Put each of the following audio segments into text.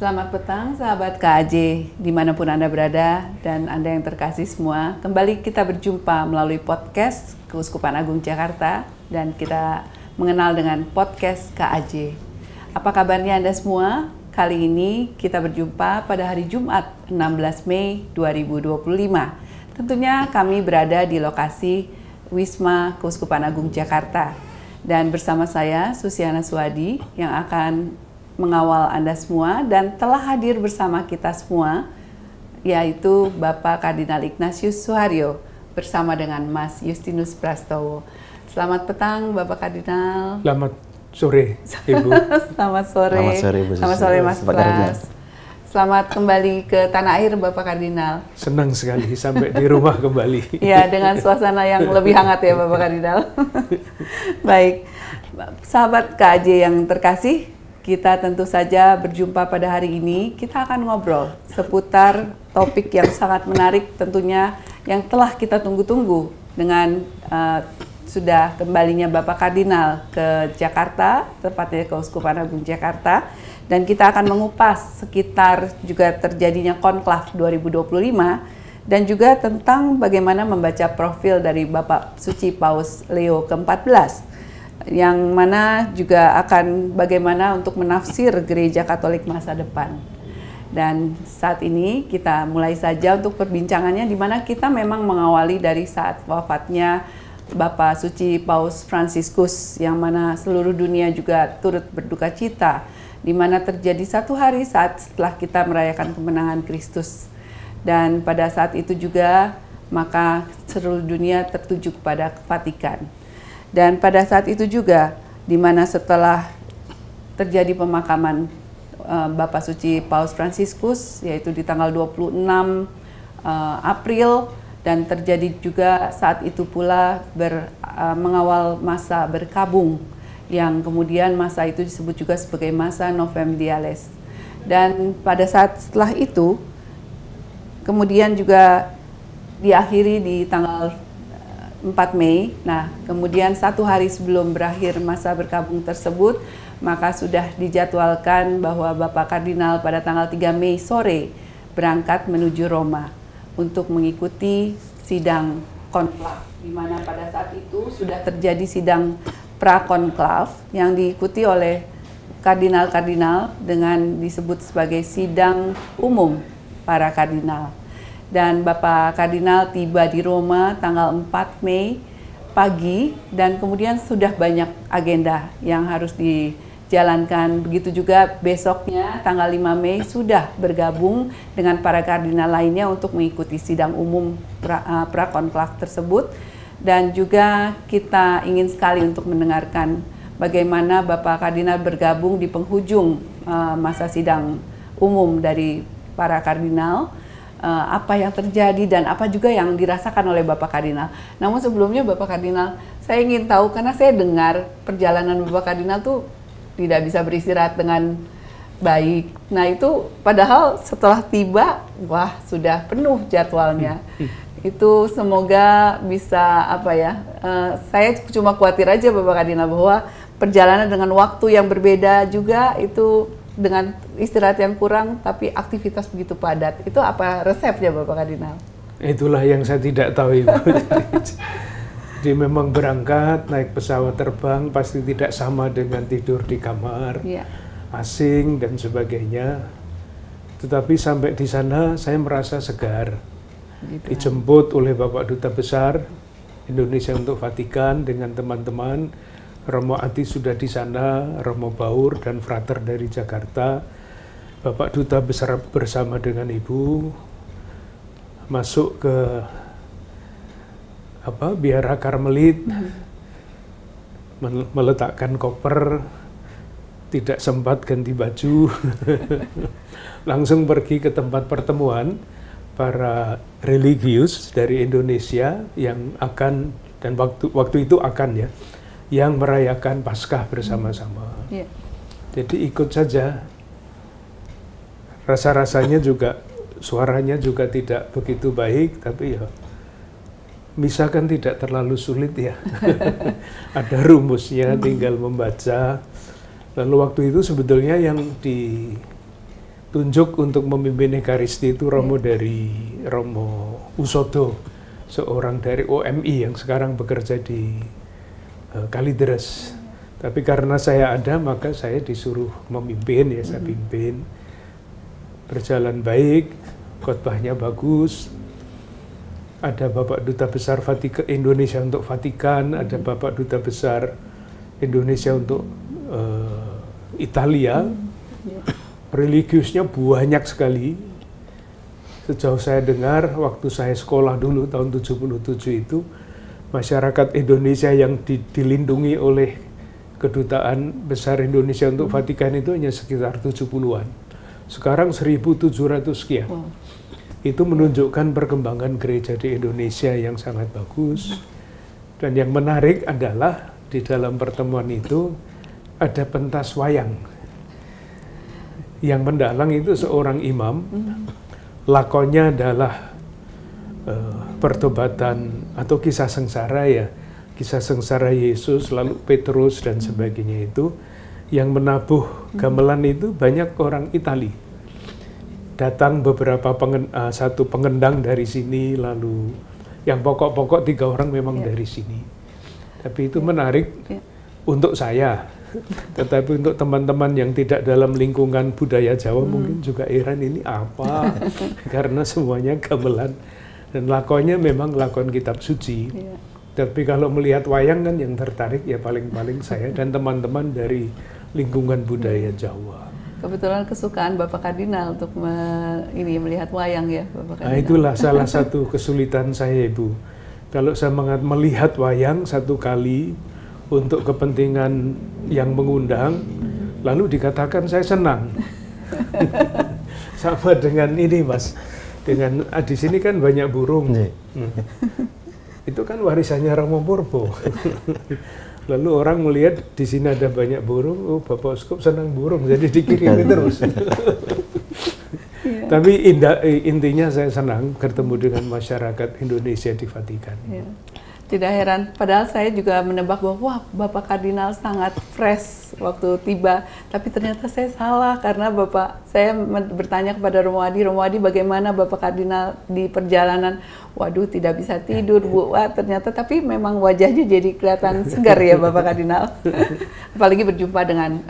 Selamat petang sahabat KAJ dimanapun Anda berada dan Anda yang terkasih semua. Kembali kita berjumpa melalui podcast Keuskupan Agung Jakarta dan kita mengenal dengan podcast KAJ. Apa kabarnya Anda semua? Kali ini kita berjumpa pada hari Jumat 16 Mei 2025. Tentunya kami berada di lokasi Wisma Keuskupan Agung Jakarta. Dan bersama saya Susiana Suwadi yang akan mengawal Anda semua dan telah hadir bersama kita semua, yaitu Bapak Kardinal Ignatius Suharyo bersama dengan Mas Justinus Prastowo. Selamat petang Bapak Kardinal. Selamat sore Ibu. Selamat sore. Selamat sore Bu. Selamat sore Mas Pras. Selamat kembali ke tanah air Bapak Kardinal. Senang sekali sampai di rumah kembali. Ya, dengan suasana yang lebih hangat ya Bapak Kardinal. Baik, sahabat KAJ yang terkasih, kita tentu saja berjumpa pada hari ini. Kita akan ngobrol seputar topik yang sangat menarik tentunya yang telah kita tunggu-tunggu dengan sudah kembalinya Bapak Kardinal ke Jakarta, tepatnya ke Keuskupan Agung Jakarta. Dan kita akan mengupas sekitar juga terjadinya konklav 2025 dan juga tentang bagaimana membaca profil dari Bapak Suci Paus Leo ke-14. Yang mana juga akan bagaimana untuk menafsir gereja Katolik masa depan. Dan saat ini kita mulai saja untuk perbincangannya, di mana kita memang mengawali dari saat wafatnya Bapak Suci Paus Fransiskus, yang mana seluruh dunia juga turut berduka cita, di mana terjadi satu hari saat setelah kita merayakan kemenangan Kristus. Dan pada saat itu juga maka seluruh dunia tertuju kepada Vatikan. Dan pada saat itu juga, di mana setelah terjadi pemakaman Bapak Suci Paus Fransiskus, yaitu di tanggal 26 April, dan terjadi juga saat itu pula mengawal masa berkabung, yang kemudian masa itu disebut juga sebagai masa Novem Diales. Dan pada saat setelah itu, kemudian juga diakhiri di tanggal 4 Mei. Nah, kemudian satu hari sebelum berakhir masa berkabung tersebut, maka sudah dijadwalkan bahwa Bapak Kardinal pada tanggal 3 Mei sore berangkat menuju Roma untuk mengikuti sidang konklav, di mana pada saat itu sudah terjadi sidang pra-konklav yang diikuti oleh kardinal-kardinal dengan disebut sebagai sidang umum para kardinal. Dan Bapak Kardinal tiba di Roma tanggal 4 Mei pagi dan kemudian sudah banyak agenda yang harus dijalankan. Begitu juga besoknya tanggal 5 Mei sudah bergabung dengan para kardinal lainnya untuk mengikuti sidang umum pra-konklav tersebut. Dan juga kita ingin sekali untuk mendengarkan bagaimana Bapak Kardinal bergabung di penghujung masa sidang umum dari para kardinal. Apa yang terjadi dan apa juga yang dirasakan oleh Bapak Kardinal. Namun sebelumnya Bapak Kardinal, saya ingin tahu karena saya dengar perjalanan Bapak Kardinal tuh tidak bisa beristirahat dengan baik. Nah itu padahal setelah tiba, wah sudah penuh jadwalnya. Itu semoga bisa saya cuma khawatir aja Bapak Kardinal bahwa perjalanan dengan waktu yang berbeda juga itu dengan istirahat yang kurang, tapi aktivitas begitu padat. Itu apa resepnya Bapak Kardinal? Itulah yang saya tidak tahu Ibu. Jadi memang berangkat, naik pesawat terbang, pasti tidak sama dengan tidur di kamar, asing dan sebagainya. Tetapi sampai di sana saya merasa segar. Gitu. Dijemput oleh Bapak Duta Besar Indonesia untuk Vatikan dengan teman-teman. Romo Ati sudah di sana, Romo Baur dan Frater dari Jakarta. Bapak Duta Besar bersama dengan Ibu masuk ke Biara Karmelit, meletakkan koper, tidak sempat ganti baju, langsung pergi ke tempat pertemuan para religius dari Indonesia yang akan, dan waktu itu akan yang merayakan Paskah bersama-sama. Jadi ikut saja. Rasa-rasanya juga, suaranya juga tidak begitu baik, tapi misa kan tidak terlalu sulit ya. Ada rumusnya, tinggal membaca. Lalu waktu itu sebetulnya yang tunjuk untuk memimpin Ekaristi itu Romo dari Romo Usodo, seorang dari OMI yang sekarang bekerja di Kalideres. Tapi karena saya ada, maka saya disuruh memimpin, ya saya pimpin. Berjalan baik, khotbahnya bagus. Ada Bapak Duta Besar Indonesia untuk Vatikan, ada Bapak Duta Besar Indonesia untuk Italia. Religiusnya banyak sekali. Sejauh saya dengar, waktu saya sekolah dulu tahun 77 itu, masyarakat Indonesia yang dilindungi oleh Kedutaan Besar Indonesia untuk Vatikan itu hanya sekitar 70-an. Sekarang 1.700 sekian. Wow. Itu menunjukkan perkembangan gereja di Indonesia yang sangat bagus. Dan yang menarik adalah di dalam pertemuan itu ada pentas wayang. Yang mendalang itu seorang imam, lakonnya adalah pertobatan atau kisah sengsara, ya, kisah sengsara Yesus, lalu Petrus dan sebagainya itu. Yang menabuh gamelan itu banyak orang Itali. Datang beberapa satu pengendang dari sini, lalu yang pokok-pokok 3 orang memang dari sini. Tapi itu menarik untuk saya. Tetapi untuk teman-teman yang tidak dalam lingkungan budaya Jawa mungkin juga heran ini apa, karena semuanya gamelan dan lakonnya memang lakon kitab suci. Tapi kalau melihat wayang kan yang tertarik ya paling-paling saya dan teman-teman dari lingkungan budaya Jawa. Kebetulan kesukaan Bapak Kardinal untuk melihat wayang, ya Bapak Kardinal. Nah, itulah salah satu kesulitan saya, Ibu. Kalau saya melihat wayang satu kali untuk kepentingan yang mengundang, lalu dikatakan saya senang. Sama dengan ini, Mas. Dengan di sini kan banyak burung. Itu kan warisannya Romo Purbo. Lalu orang melihat di sini ada banyak burung, oh Bapak Uskup senang burung, jadi dikirimi terus. Tapi intinya saya senang bertemu dengan masyarakat Indonesia di Vatikan. Tidak heran, padahal saya juga menebak bahwa wah, Bapak Kardinal sangat fresh waktu tiba, tapi ternyata saya salah karena saya bertanya kepada Romo Adi, bagaimana Bapak Kardinal di perjalanan? Waduh, tidak bisa tidur, Bu. Wah, ternyata tapi memang wajahnya jadi kelihatan segar ya Bapak Kardinal. Apalagi berjumpa dengan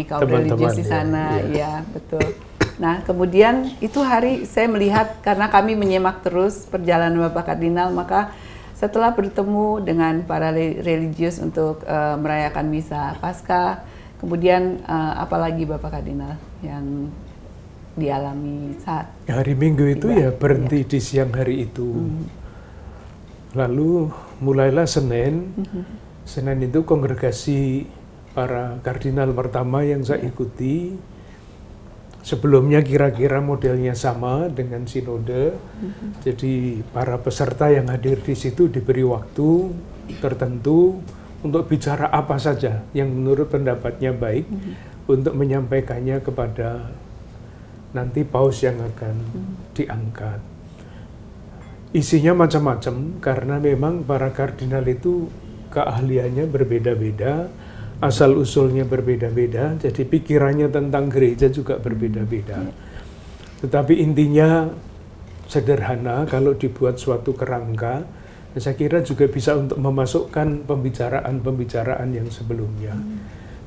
kaum religius di sana, ya betul. Nah, kemudian itu hari saya melihat, karena kami menyimak terus perjalanan Bapak Kardinal, maka setelah bertemu dengan para religius untuk merayakan misa Paskah, kemudian apalagi Bapak Kardinal yang dialami saat hari Minggu itu ya berhenti di siang hari itu. Lalu mulailah Senin. Senin itu kongregasi para kardinal pertama yang saya ikuti. Sebelumnya kira-kira modelnya sama dengan sinode. Jadi para peserta yang hadir di situ diberi waktu tertentu untuk bicara apa saja yang menurut pendapatnya baik untuk menyampaikannya kepada nanti paus yang akan diangkat. Isinya macam-macam karena memang para kardinal itu keahliannya berbeda-beda, asal-usulnya berbeda-beda, jadi pikirannya tentang gereja juga berbeda-beda. Tetapi intinya sederhana, kalau dibuat suatu kerangka, saya kira juga bisa untuk memasukkan pembicaraan-pembicaraan yang sebelumnya.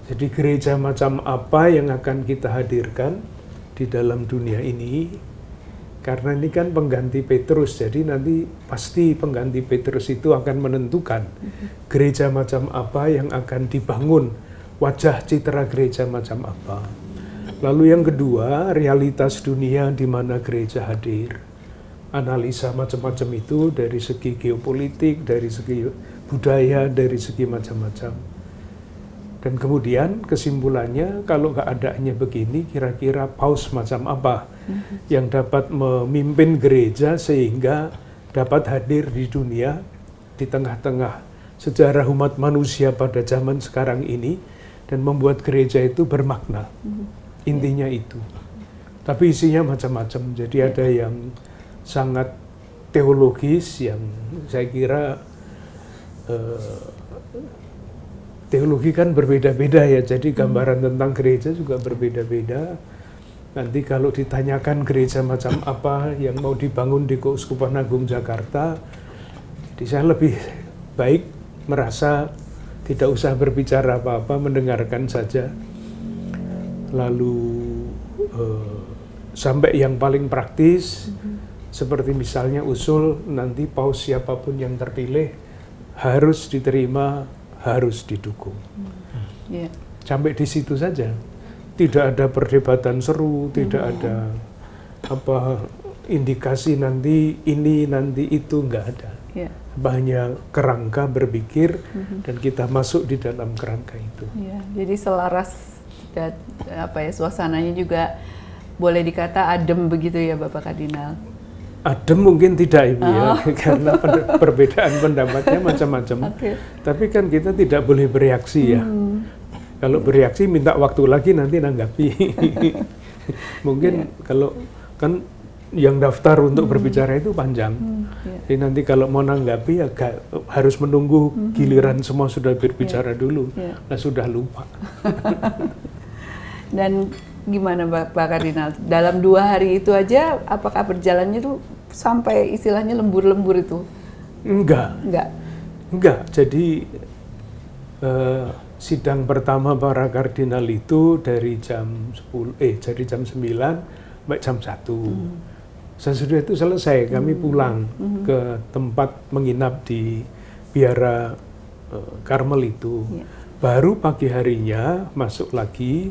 Jadi gereja macam apa yang akan kita hadirkan di dalam dunia ini, karena ini kan pengganti Petrus, jadi nanti pasti pengganti Petrus itu akan menentukan gereja macam apa yang akan dibangun, wajah citra gereja macam apa. Lalu yang kedua, realitas dunia di mana gereja hadir. Analisa macam-macam itu dari segi geopolitik, dari segi budaya, dari segi macam-macam. Dan kemudian kesimpulannya, kalau keadaannya begini, kira-kira paus macam apa yang dapat memimpin gereja sehingga dapat hadir di dunia di tengah-tengah sejarah umat manusia pada zaman sekarang ini dan membuat gereja itu bermakna. Intinya itu. Tapi isinya macam-macam. Jadi ada yang sangat teologis, yang saya kira teologi kan berbeda-beda ya, jadi gambaran tentang gereja juga berbeda-beda. Nanti kalau ditanyakan gereja macam apa yang mau dibangun di Keuskupan Agung Jakarta, jadi saya lebih baik merasa tidak usah berbicara apa-apa, mendengarkan saja. Lalu sampai yang paling praktis, seperti misalnya usul nanti paus siapapun yang terpilih harus diterima, harus didukung. Sampai di situ saja. Tidak ada perdebatan seru, tidak ada indikasi nanti ini, nanti itu, nggak ada. Banyak kerangka berpikir dan kita masuk di dalam kerangka itu. Jadi selaras dan suasananya juga boleh dikata adem begitu ya Bapak Kardinal. Adem mungkin tidak Ibu ya, karena perbedaan pendapatnya macam-macam. Tapi kan kita tidak boleh bereaksi ya. Kalau bereaksi minta waktu lagi nanti nanggapi. Mungkin kalau kan yang daftar untuk berbicara itu panjang. Jadi nanti kalau mau nanggapi harus menunggu giliran semua sudah berbicara dulu. Nah sudah lupa. Dan gimana Pak Kardinal? Dalam 2 hari itu aja apakah berjalannya tuh sampai istilahnya lembur-lembur itu? Enggak. Jadi sidang pertama para kardinal itu dari jam 9 sampai jam 1. Sesudah itu selesai, kami pulang ke tempat menginap di Biara Karmel itu. Baru pagi harinya masuk lagi,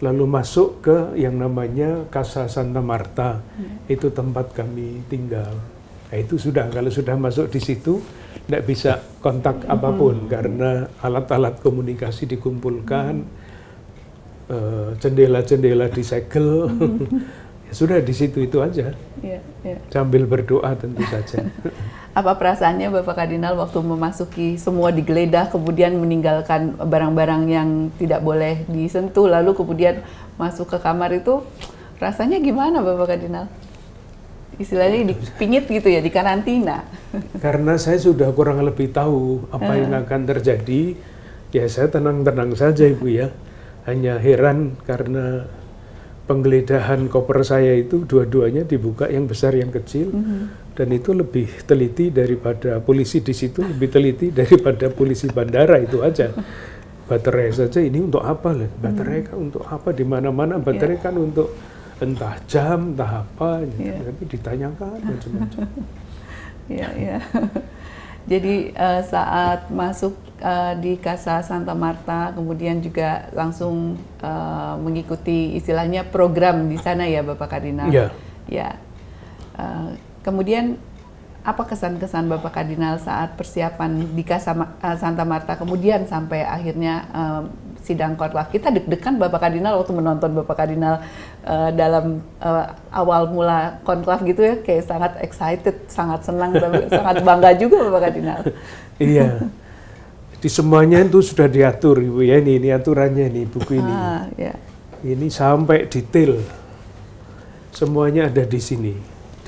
lalu masuk ke yang namanya Casa Santa Marta. Itu tempat kami tinggal. Nah itu sudah, kalau sudah masuk di situ, tidak bisa kontak apapun karena alat-alat komunikasi dikumpulkan, jendela-jendela disegel, ya sudah di situ itu aja, sambil berdoa tentu saja. Apa perasaannya Bapak Kardinal waktu memasuki semua digeledah, kemudian meninggalkan barang-barang yang tidak boleh disentuh, lalu kemudian masuk ke kamar itu, rasanya gimana Bapak Kardinal? Istilahnya dipingit gitu ya, di karantina. Karena saya sudah kurang lebih tahu apa yang akan terjadi, ya saya tenang-tenang saja Ibu ya. Hanya heran karena penggeledahan koper saya itu dua-duanya dibuka, yang besar yang kecil, dan itu lebih teliti daripada polisi di situ, lebih teliti daripada polisi bandara itu aja. Baterai saja ini untuk apa lah? Baterai kan untuk apa? Di mana-mana baterai kan untuk entah jam, entah apa, tapi ditanyakan macam-macam. Jadi saat masuk di Casa Santa Marta, kemudian juga langsung mengikuti istilahnya program di sana ya Bapak Kardinal. Kemudian apa kesan-kesan Bapak Kardinal saat persiapan di Casa Santa Marta, kemudian sampai akhirnya sidang konklaf? Kita deg-degan Bapak Kardinal waktu menonton Bapak Kardinal dalam awal mula konklaf gitu ya, kayak sangat excited, sangat senang, sangat bangga juga Bapak Kardinal. Iya, di semuanya itu sudah diatur Ibu ya, ini aturannya nih buku ini. Ini sampai detail, semuanya ada di sini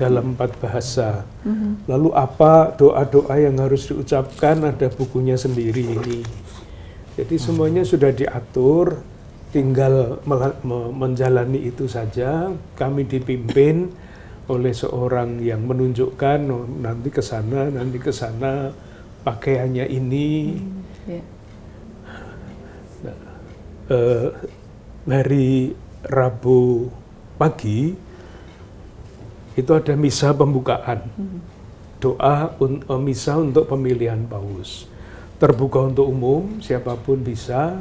dalam 4 bahasa. Lalu apa doa-doa yang harus diucapkan, ada bukunya sendiri ini. Jadi semuanya sudah diatur, tinggal menjalani itu saja. Kami dipimpin oleh seorang yang menunjukkan nanti ke sana, pakaiannya ini. Hari Rabu pagi itu ada misa pembukaan, doa misa untuk pemilihan paus. Terbuka untuk umum, siapapun bisa.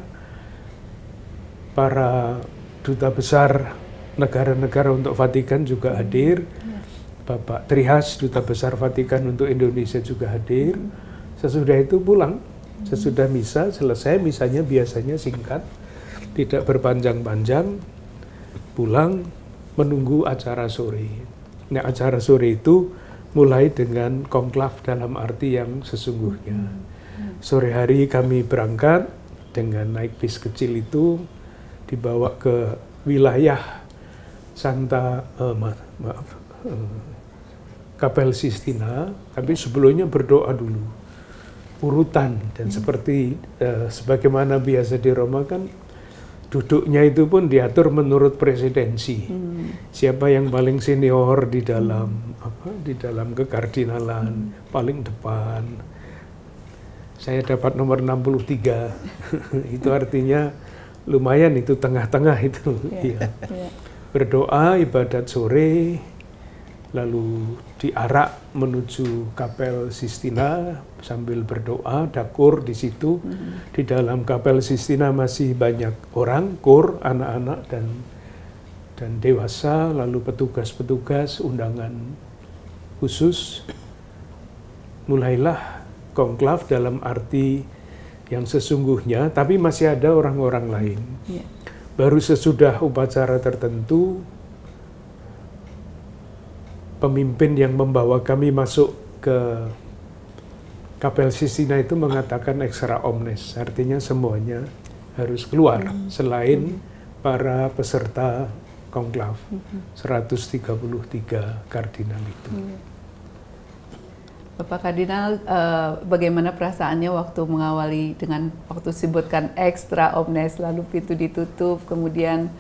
Para duta besar negara-negara untuk Vatikan juga hadir. Bapak Trihas, duta besar Vatikan untuk Indonesia juga hadir. Sesudah itu pulang. Sesudah misa selesai, misanya biasanya singkat, tidak berpanjang-panjang, pulang menunggu acara sore. Nah, acara sore itu mulai dengan konklaf dalam arti yang sesungguhnya. Sore hari kami berangkat dengan naik bis kecil itu, dibawa ke wilayah Kapel Sistina, tapi sebelumnya berdoa dulu, urutan, dan seperti sebagaimana biasa di Roma kan duduknya itu pun diatur menurut presidensi. Siapa yang paling senior di dalam di dalam kekardinalan, paling depan. Saya dapat nomor 63. Itu artinya lumayan, itu tengah-tengah itu. Berdoa, ibadat sore, lalu diarak menuju Kapel Sistina sambil berdoa, dakur di situ. Di dalam Kapel Sistina masih banyak orang, kur, anak-anak dan dewasa, lalu petugas-petugas, undangan khusus. Mulailah konklav dalam arti yang sesungguhnya, tapi masih ada orang-orang lain. Baru sesudah upacara tertentu, pemimpin yang membawa kami masuk ke Kapel Sistina itu mengatakan extra omnes, artinya semuanya harus keluar selain para peserta konklav 133 kardinal itu. Bapak Kardinal, bagaimana perasaannya waktu mengawali dengan waktu sebutkan extra omnes, lalu pintu ditutup, kemudian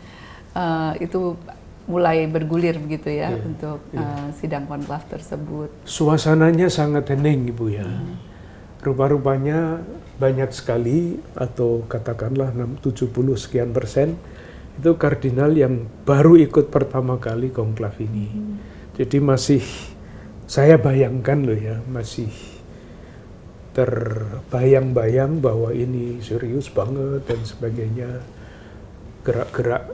itu mulai bergulir begitu ya untuk sidang konklav tersebut? Suasananya sangat hening, Ibu ya. Rupa-rupanya banyak sekali, atau katakanlah 70 sekian persen, itu kardinal yang baru ikut pertama kali konklav ini. Jadi masih, saya bayangkan loh ya, masih terbayang-bayang bahwa ini serius banget dan sebagainya, gerak-gerak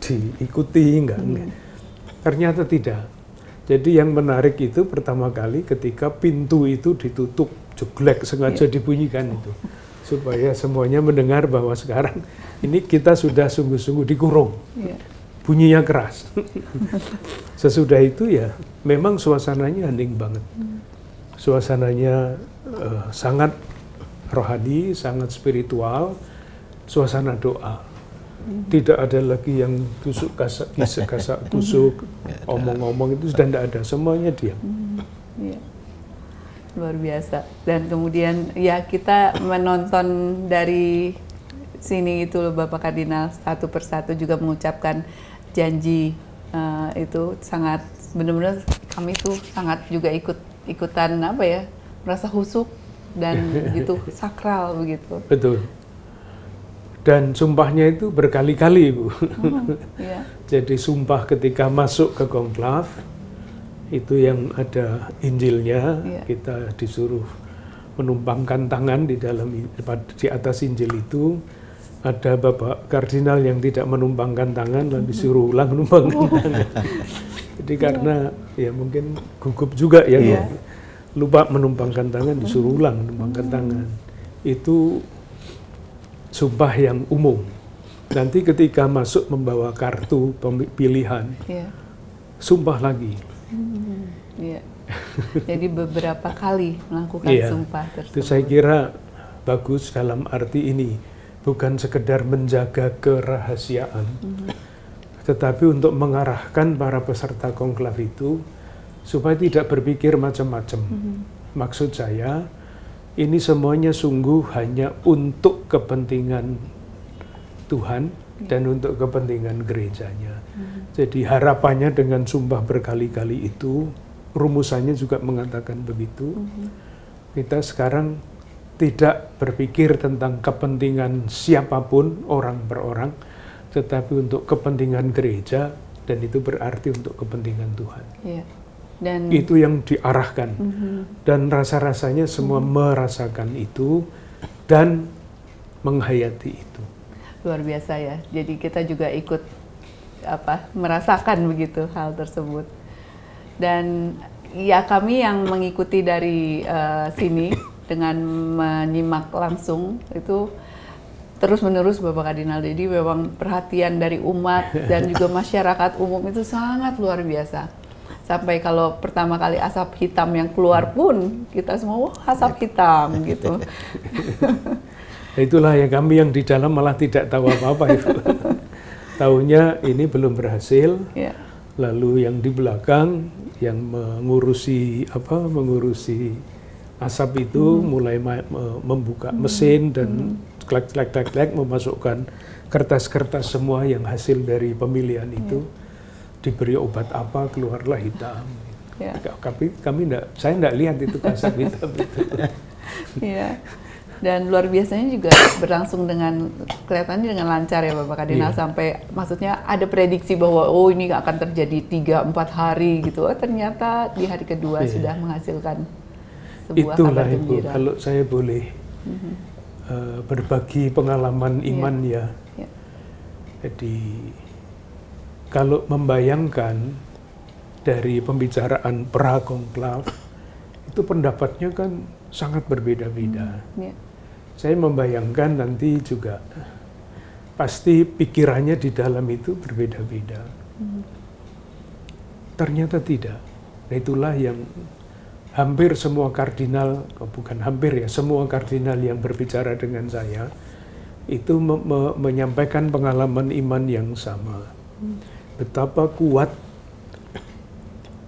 diikuti, enggak. Ternyata tidak. Jadi yang menarik itu pertama kali ketika pintu itu ditutup, jeglek, sengaja dibunyikan itu, supaya semuanya mendengar bahwa sekarang ini kita sudah sungguh-sungguh dikurung. Bunyinya keras. Sesudah itu ya memang suasananya hening banget. Suasananya sangat rohani, sangat spiritual, suasana doa. Tidak ada lagi yang tusuk kasak tusuk, omong-omong, itu sudah tidak ada, semuanya diam. Luar biasa. Dan kemudian ya kita menonton dari sini itu loh Bapak Kardinal, satu persatu juga mengucapkan janji, itu sangat benar-benar kami tuh sangat juga ikutan apa ya, merasa khusyuk dan begitu sakral begitu. Betul. Dan sumpahnya itu berkali-kali, Bu. Jadi sumpah ketika masuk ke konklav, itu yang ada Injilnya, kita disuruh menumpangkan tangan di atas Injil itu. Ada Bapak Kardinal yang tidak menumpangkan tangan, lalu disuruh ulang menumpangkan tangan. Jadi karena ya mungkin gugup juga ya, lupa menumpangkan tangan, disuruh ulang menumpangkan tangan. Itu sumpah yang umum. Nanti ketika masuk membawa kartu pilihan, sumpah lagi. Jadi beberapa kali melakukan sumpah tersebut. Itu saya kira bagus dalam arti ini, bukan sekedar menjaga kerahasiaan, tetapi untuk mengarahkan para peserta konklav itu supaya tidak berpikir macam-macam. Maksud saya, ini semuanya sungguh hanya untuk kepentingan Tuhan dan untuk kepentingan gerejanya. Jadi harapannya dengan sumpah berkali-kali itu, rumusannya juga mengatakan begitu. Kita sekarang tidak berpikir tentang kepentingan siapapun, orang per orang, tetapi untuk kepentingan gereja, dan itu berarti untuk kepentingan Tuhan. Dan itu yang diarahkan. Dan rasa-rasanya semua merasakan itu dan menghayati itu. Luar biasa ya. Jadi kita juga ikut merasakan begitu hal tersebut. Dan ya kami yang mengikuti dari sini dengan menyimak langsung itu terus-menerus Bapak Kardinal. Jadi memang perhatian dari umat dan juga masyarakat umum itu sangat luar biasa. Sampai kalau pertama kali asap hitam yang keluar pun kita semua asap hitam gitu. Itulah ya, kami yang di dalam malah tidak tahu apa-apa itu. Tahunya ini belum berhasil. Lalu yang di belakang yang mengurusi asap itu mulai membuka mesin dan klek memasukkan kertas-kertas semua yang hasil dari pemilihan itu, diberi obat apa keluarlah hitam. Tapi saya enggak lihat itu asap hitam itu. Dan luar biasanya juga berlangsung dengan kelihatannya dengan lancar ya Bapak Kardinal, sampai maksudnya ada prediksi bahwa ini akan terjadi 3-4 hari gitu. Ternyata di hari kedua sudah menghasilkan sebuah itulah kabar gembira. Ibu, kalau saya boleh berbagi pengalaman iman ya. Jadi kalau membayangkan dari pembicaraan pra-konklav itu pendapatnya kan sangat berbeda-beda. Saya membayangkan nanti juga pasti pikirannya di dalam itu berbeda-beda. Ternyata tidak. Nah, itulah yang hampir semua kardinal, bukan hampir ya, semua kardinal yang berbicara dengan saya itu menyampaikan pengalaman iman yang sama. Betapa kuat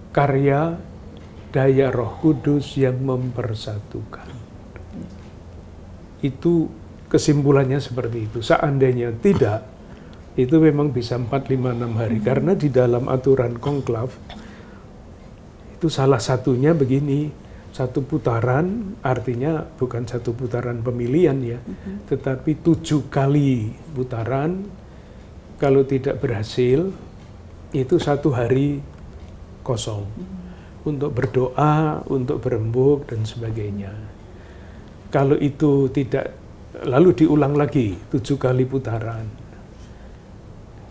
karya daya Roh Kudus yang mempersatukan. Itu kesimpulannya seperti itu. Seandainya tidak, itu memang bisa 4, 5, 6 hari. Karena di dalam aturan konklav, itu salah satunya begini, satu putaran, artinya bukan satu putaran pemilihan ya, tetapi 7 kali putaran, kalau tidak berhasil, itu 1 hari kosong. Untuk berdoa, untuk berembuk, dan sebagainya. Kalau itu tidak, lalu diulang lagi 7 kali putaran.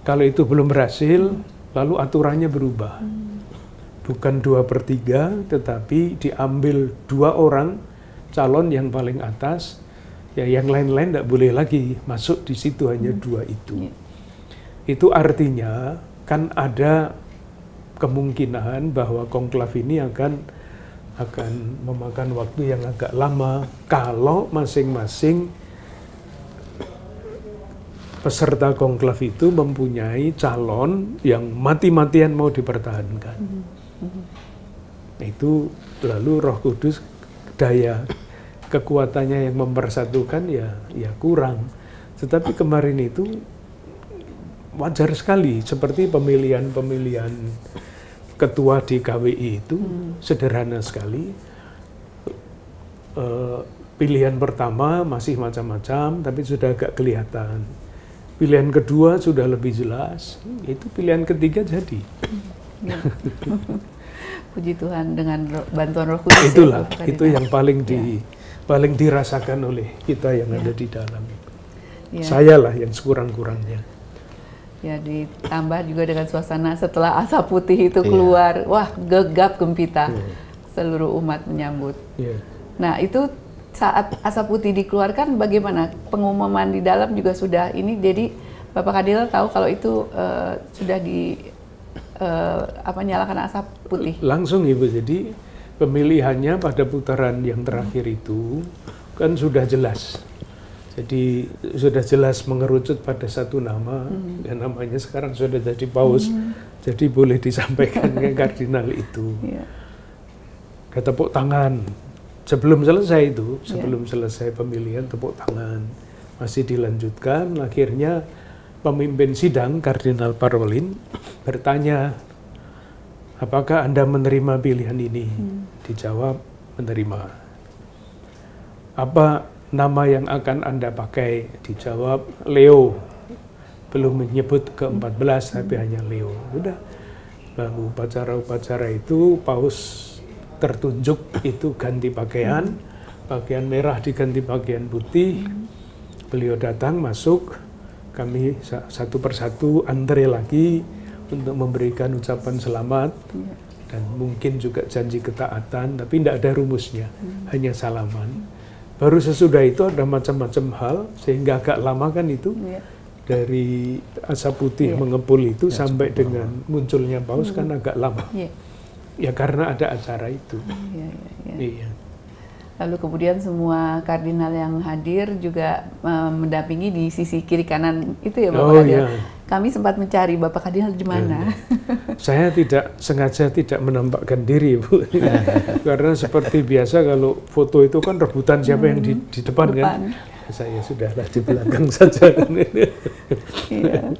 Kalau itu belum berhasil, lalu aturannya berubah. Bukan 2/3, tetapi diambil 2 orang calon yang paling atas, ya yang lain-lain tidak boleh lagi masuk di situ, hanya 2 itu. Itu artinya kan ada kemungkinan bahwa konklav ini akan memakan waktu yang agak lama kalau masing-masing peserta konklav itu mempunyai calon yang mati-matian mau dipertahankan. Itu lalu Roh Kudus daya kekuatannya yang mempersatukan ya kurang. Tetapi kemarin itu wajar sekali, seperti pemilihan ketua di KWI itu sederhana sekali. Pilihan pertama masih macam-macam, tapi sudah agak kelihatan. Pilihan kedua sudah lebih jelas, itu pilihan ketiga jadi. Puji Tuhan dengan bantuan Roh Kudus. Itulah, itu yang paling dirasakan oleh kita yang ada di dalam. Saya lah yang sekurang-kurangnya. Ya, ditambah juga dengan suasana setelah asap putih itu keluar, wah gegap gempita, seluruh umat menyambut. Nah, itu saat asap putih dikeluarkan bagaimana? Pengumuman di dalam juga sudah ini, jadi Bapak Kardinal tahu kalau itu sudah nyalakan asap putih? Langsung Ibu, jadi pemilihannya pada putaran yang terakhir itu kan sudah jelas. Jadi sudah jelas mengerucut pada satu nama, dan namanya sekarang sudah jadi Paus, jadi boleh disampaikan ke kardinal itu. Tepuk tangan, sebelum selesai itu, sebelum selesai pemilihan tepuk tangan, masih dilanjutkan, akhirnya pemimpin sidang, Kardinal Parolin, bertanya, apakah Anda menerima pilihan ini? Dijawab, menerima. Apa nama yang akan Anda pakai? Dijawab Leo. Belum menyebut ke-14, tapi hanya Leo. Udah. Lalu upacara-upacara itu Paus tertunjuk itu ganti pakaian, pakaian merah diganti pakaian putih. Beliau datang, masuk, kami satu persatu antre lagi untuk memberikan ucapan selamat dan mungkin juga janji ketaatan, tapi tidak ada rumusnya, hanya salaman. Baru sesudah itu ada macam-macam hal, sehingga agak lama kan itu, dari asap putih mengepul itu sampai dengan munculnya Paus kan agak lama. Ya karena ada acara itu. Lalu kemudian semua kardinal yang hadir juga mendampingi di sisi kiri kanan itu ya Bapak Kardinal. kami sempat mencari Bapak Kardinal di mana. Saya sengaja tidak menampakkan diri, Bu. Karena seperti biasa kalau foto itu kan rebutan siapa yang di depan kan. Saya sudahlah di belakang saja. Iya.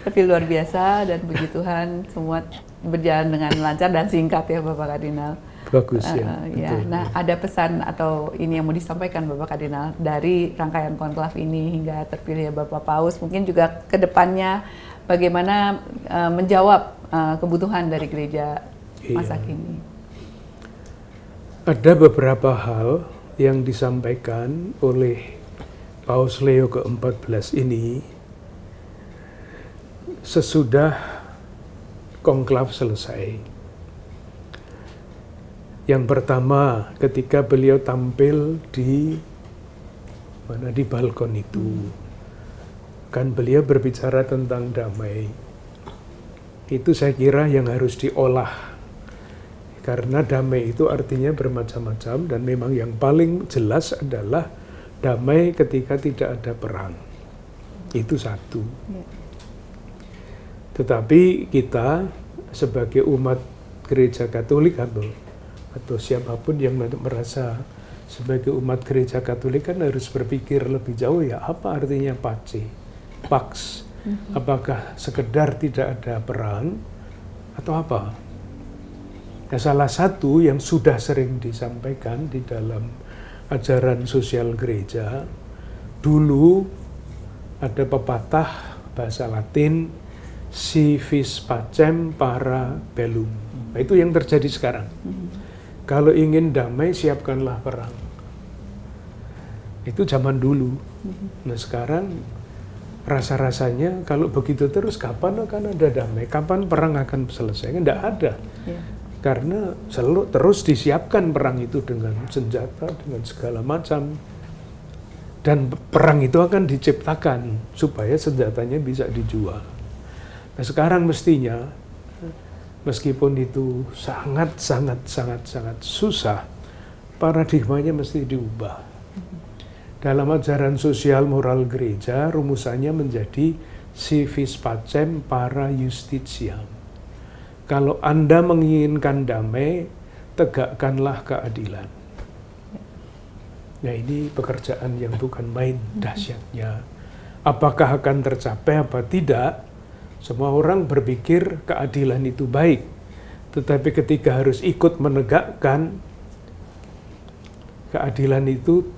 Tapi luar biasa dan puji Tuhan semua berjalan dengan lancar dan singkat ya Bapak Kardinal. Bagus ya. Ya. Nah, ada pesan atau ini yang mau disampaikan Bapak Kardinal dari rangkaian konklav ini hingga terpilih Bapak Paus, mungkin juga ke depannya bagaimana menjawab kebutuhan dari gereja masa kini. Ada beberapa hal yang disampaikan oleh Paus Leo ke-14 ini sesudah konklav selesai. Yang pertama, ketika beliau tampil di balkon itu, kan beliau berbicara tentang damai. Itu saya kira yang harus diolah, karena damai itu artinya bermacam-macam, dan memang yang paling jelas adalah damai ketika tidak ada perang. Itu satu. Tetapi kita sebagai umat gereja Katolik atau siapapun yang merasa sebagai umat gereja Katolik kan harus berpikir lebih jauh ya, apa artinya pax? Apakah sekedar tidak ada perang atau apa? Ya, salah satu yang sudah sering disampaikan di dalam ajaran sosial gereja, dulu ada pepatah bahasa Latin, si vis pacem para bellum. Nah, itu yang terjadi sekarang. Kalau ingin damai, siapkanlah perang. Itu zaman dulu. Nah sekarang rasa-rasanya kalau begitu terus kapan akan ada damai? Kapan perang akan selesai? Tidak ada. Karena selalu terus disiapkan perang itu dengan senjata, dengan segala macam. Dan perang itu akan diciptakan supaya senjatanya bisa dijual. Nah sekarang mestinya meskipun itu sangat susah, paradigmanya mesti diubah. Dalam ajaran sosial moral gereja, rumusannya menjadi si vis pacem para justitiam. Kalau Anda menginginkan damai, tegakkanlah keadilan. Nah ini pekerjaan yang bukan main dahsyatnya. Apakah akan tercapai apa tidak? Semua orang berpikir keadilan itu baik, tetapi ketika harus ikut menegakkan keadilan itu,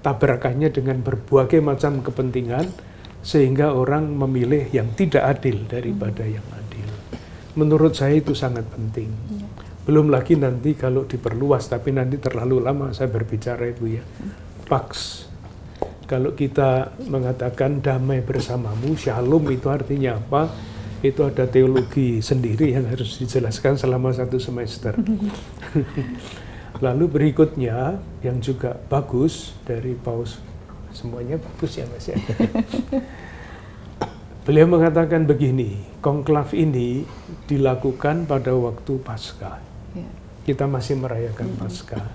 tabrakannya dengan berbagai macam kepentingan, sehingga orang memilih yang tidak adil daripada yang adil. Menurut saya itu sangat penting. Belum lagi nanti kalau diperluas, tapi nanti terlalu lama saya berbicara Ibu ya. Pax. Kalau kita mengatakan damai bersamamu, shalom itu artinya apa? Itu ada teologi sendiri yang harus dijelaskan selama 1 semester. Lalu berikutnya yang juga bagus dari Paus, semuanya bagus ya Mas ya. Beliau mengatakan begini, konklav ini dilakukan pada waktu Paskah. Kita masih merayakan Paskah.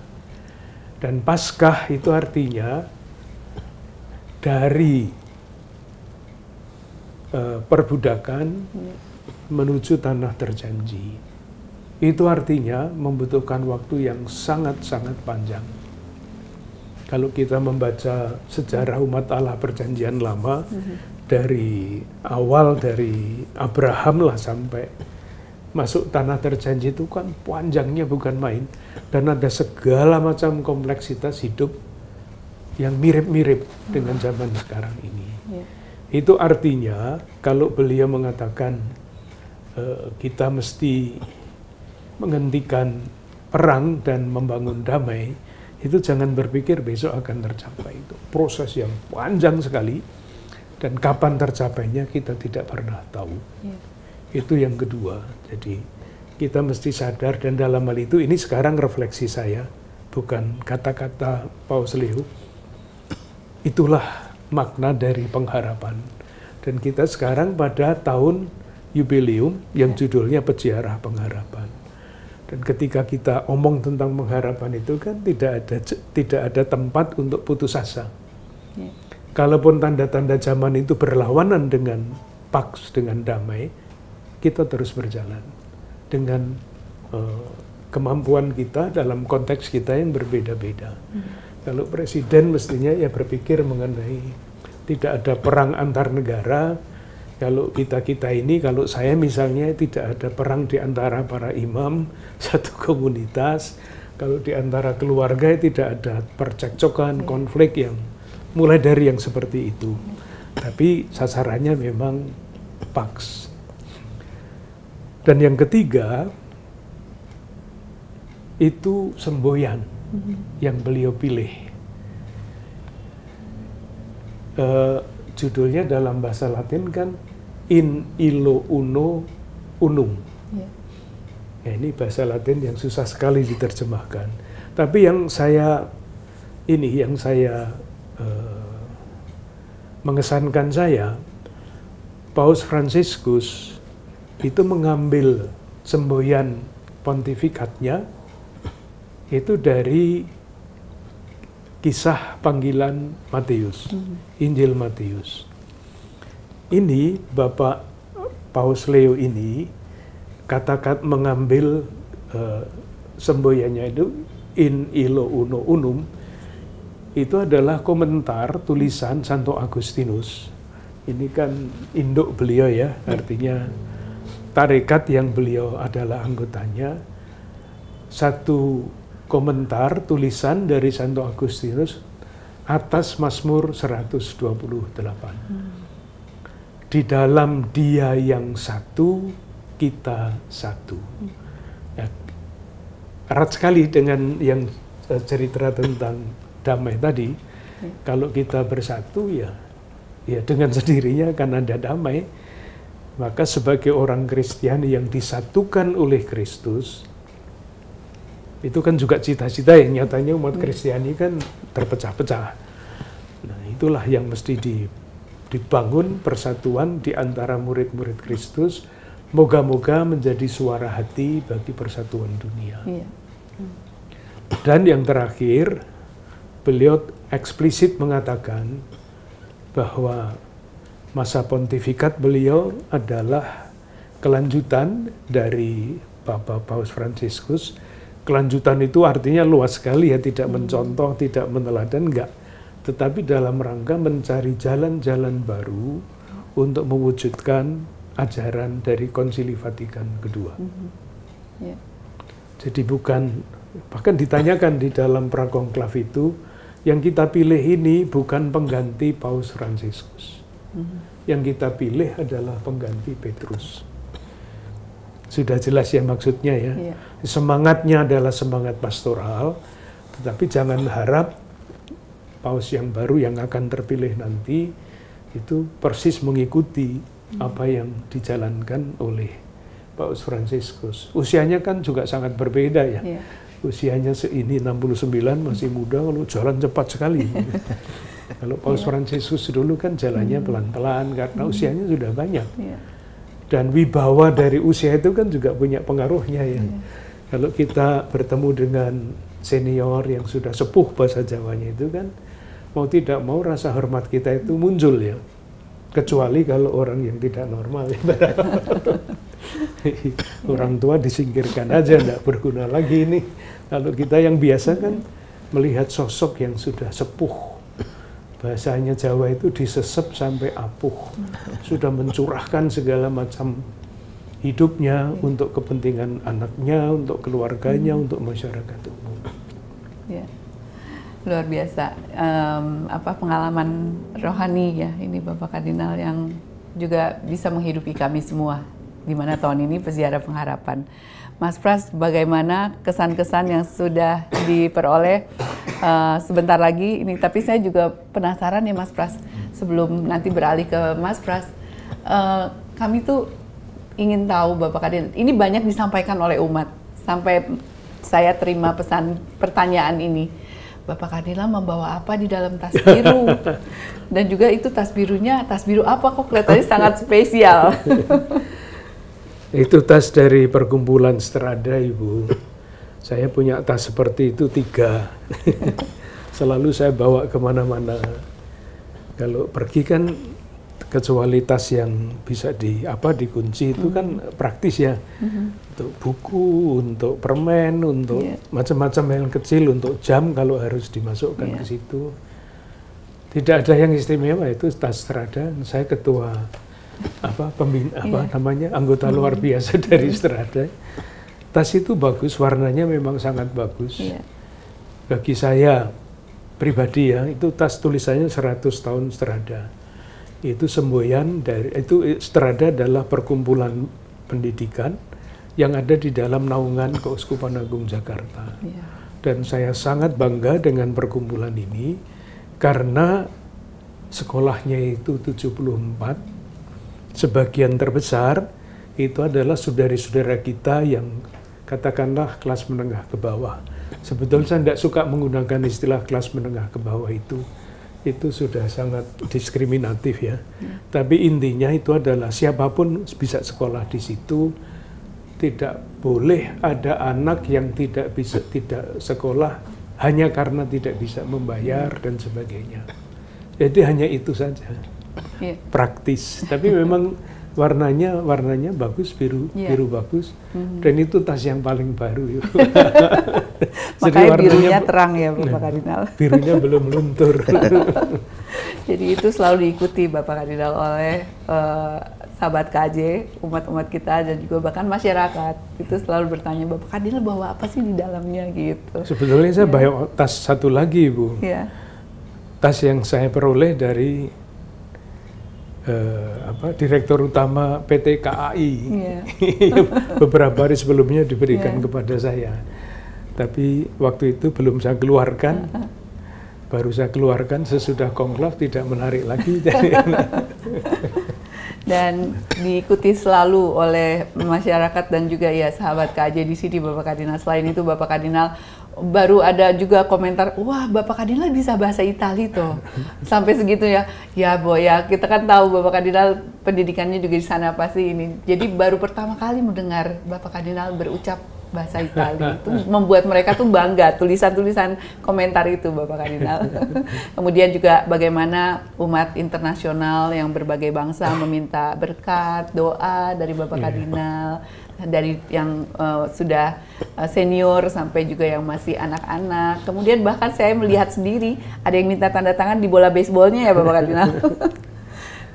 Dan Paskah itu artinya dari perbudakan menuju tanah terjanji. Itu artinya membutuhkan waktu yang sangat-sangat panjang. Kalau kita membaca sejarah umat Allah perjanjian lama, dari awal dari Abraham lah sampai masuk tanah terjanji itu kan panjangnya bukan main. Dan ada segala macam kompleksitas hidup yang mirip-mirip dengan zaman sekarang ini. Itu artinya kalau beliau mengatakan kita mesti menghentikan perang dan membangun damai, itu jangan berpikir besok akan tercapai. Itu proses yang panjang sekali, dan kapan tercapainya kita tidak pernah tahu. Itu yang kedua. Jadi kita mesti sadar, dan dalam hal itu ini sekarang refleksi saya, bukan kata-kata Paus Leo. Itulah makna dari pengharapan. Dan kita sekarang pada tahun jubileum yang judulnya Peziarah Pengharapan. Dan ketika kita omong tentang pengharapan itu kan tidak ada tempat untuk putus asa. Kalaupun tanda-tanda zaman itu berlawanan dengan pax, dengan damai, kita terus berjalan dengan kemampuan kita dalam konteks kita yang berbeda-beda. Kalau presiden mestinya ya berpikir mengenai tidak ada perang antar negara. Kalau kita ini, kalau saya misalnya, tidak ada perang di antara para imam satu komunitas. Kalau di antara keluarga tidak ada percekcokan, konflik yang mulai dari yang seperti itu. Tapi sasarannya memang pax. Dan yang ketiga, itu semboyan yang beliau pilih. Judulnya dalam bahasa Latin kan in illo uno unum. Ya, ini bahasa Latin yang susah sekali diterjemahkan. Tapi yang saya mengesankan saya, Paus Fransiskus itu mengambil semboyan pontifikatnya itu dari kisah panggilan Matius, Injil Matius. Ini Bapak Paus Leo ini kata-kata mengambil semboyannya itu in illo uno unum, itu adalah komentar tulisan Santo Agustinus. Ini kan induk beliau ya, artinya tarekat yang beliau adalah anggotanya. Satu komentar tulisan dari Santo Agustinus atas Mazmur 128. Di dalam Dia yang satu, kita satu. Ya, erat sekali dengan yang cerita tentang damai tadi. Kalau kita bersatu ya dengan sendirinya akan ada damai. Maka sebagai orang Kristiani yang disatukan oleh Kristus, itu kan juga cita-cita yang nyatanya umat Kristiani kan terpecah-pecah. Nah, itulah yang mesti dibangun persatuan di antara murid-murid Kristus. Moga-moga menjadi suara hati bagi persatuan dunia. Dan yang terakhir, beliau eksplisit mengatakan bahwa masa pontifikat beliau adalah kelanjutan dari Bapak Paus Fransiskus. Kelanjutan itu artinya luas sekali ya, tidak mencontoh, tidak meneladan, enggak. Tetapi dalam rangka mencari jalan-jalan baru untuk mewujudkan ajaran dari Konsili Vatikan kedua. Jadi bahkan ditanyakan di dalam prakonklav itu, yang kita pilih ini bukan pengganti Paus Fransiskus. Yang kita pilih adalah pengganti Petrus. Sudah jelas ya maksudnya ya. Semangatnya adalah semangat pastoral, tetapi jangan harap Paus yang baru yang akan terpilih nanti itu persis mengikuti apa yang dijalankan oleh Paus Fransiskus. Usianya kan juga sangat berbeda ya. Usianya ini 69, masih muda, kalau jalan cepat sekali. Kalau Paus Fransiskus dulu kan jalannya pelan-pelan karena usianya sudah banyak. Dan wibawa dari usia itu kan juga punya pengaruhnya ya. Kalau kita bertemu dengan senior yang sudah sepuh bahasa Jawanya itu kan, mau tidak mau rasa hormat kita itu muncul ya. Kecuali kalau orang yang tidak normal. Orang tua disingkirkan aja, tidak berguna lagi ini. Kalau kita yang biasa kan melihat sosok yang sudah sepuh. Bahasanya Jawa itu disesep sampai apuh. Sudah mencurahkan segala macam hidupnya untuk kepentingan anaknya, untuk keluarganya, untuk masyarakat umum. Ya. Luar biasa, pengalaman rohani ya ini Bapak Kardinal yang juga bisa menghidupi kami semua, di mana tahun ini Peziarah Pengharapan. Mas Pras, bagaimana kesan-kesan yang sudah diperoleh sebentar lagi ini? Tapi saya juga penasaran ya Mas Pras, sebelum nanti beralih ke Mas Pras, kami tuh ingin tahu Bapak Kardinal, ini banyak disampaikan oleh umat, sampai saya terima pertanyaan ini. Bapak Kardinal membawa apa di dalam tas biru? Dan juga itu tas birunya, tas biru apa kok kelihatannya sangat spesial? Itu tas dari perkumpulan Strada, Ibu. Saya punya tas seperti itu 3. Selalu saya bawa kemana-mana. Kalau pergi kan kecuali tas yang bisa dikunci itu kan praktis ya, untuk buku, untuk permen, untuk macam-macam yang kecil, untuk jam kalau harus dimasukkan ke situ. Tidak ada yang istimewa, itu tas Strada. Saya ketua anggota luar biasa dari Strada. Tas itu bagus, warnanya memang sangat bagus. Bagi saya pribadi ya, itu tas tulisannya 100 tahun Strada. Itu semboyan dari Strada adalah perkumpulan pendidikan yang ada di dalam naungan Keuskupan Agung Jakarta. Dan saya sangat bangga dengan perkumpulan ini karena sekolahnya itu 74, sebagian terbesar itu adalah saudara-saudara kita yang katakanlah kelas menengah ke bawah. Sebetulnya saya tidak suka menggunakan istilah kelas menengah ke bawah itu sudah sangat diskriminatif ya. Tapi intinya itu adalah siapapun bisa sekolah di situ. Tidak boleh ada anak yang tidak sekolah hanya karena tidak bisa membayar dan sebagainya. Jadi hanya itu saja. Praktis. Tapi memang warnanya bagus, biru bagus. Dan itu tas yang paling baru. Makanya birunya terang ya Bapak Kardinal. Birunya belum luntur. Jadi itu selalu diikuti Bapak Kardinal oleh sahabat KJ, umat-umat kita dan juga bahkan masyarakat. Itu selalu bertanya, Bapak Kardinal bawa apa sih di dalamnya gitu. Sebetulnya saya bawa tas satu lagi Bu. Tas yang saya peroleh dari Direktur Utama PT KAI. Beberapa hari sebelumnya diberikan kepada saya. Tapi waktu itu belum saya keluarkan, baru saya keluarkan sesudah konklav, tidak menarik lagi. Dan diikuti selalu oleh masyarakat dan juga ya sahabat KJ di sini Bapak Kardinal. Selain itu Bapak Kardinal baru ada juga komentar, wah Bapak Kardinal bisa bahasa Itali tuh, sampai segitu ya. Ya Boy ya, kita kan tahu Bapak Kardinal pendidikannya juga di sana pasti ini. Jadi baru pertama kali mendengar Bapak Kardinal berucap bahasa Italia itu membuat mereka tuh bangga, tulisan-tulisan komentar itu Bapak Kardinal. Kemudian juga bagaimana umat internasional yang berbagai bangsa meminta berkat, doa dari Bapak Kardinal, dari yang sudah senior sampai juga yang masih anak-anak. Kemudian bahkan saya melihat sendiri ada yang minta tanda tangan di bola baseballnya ya Bapak Kardinal.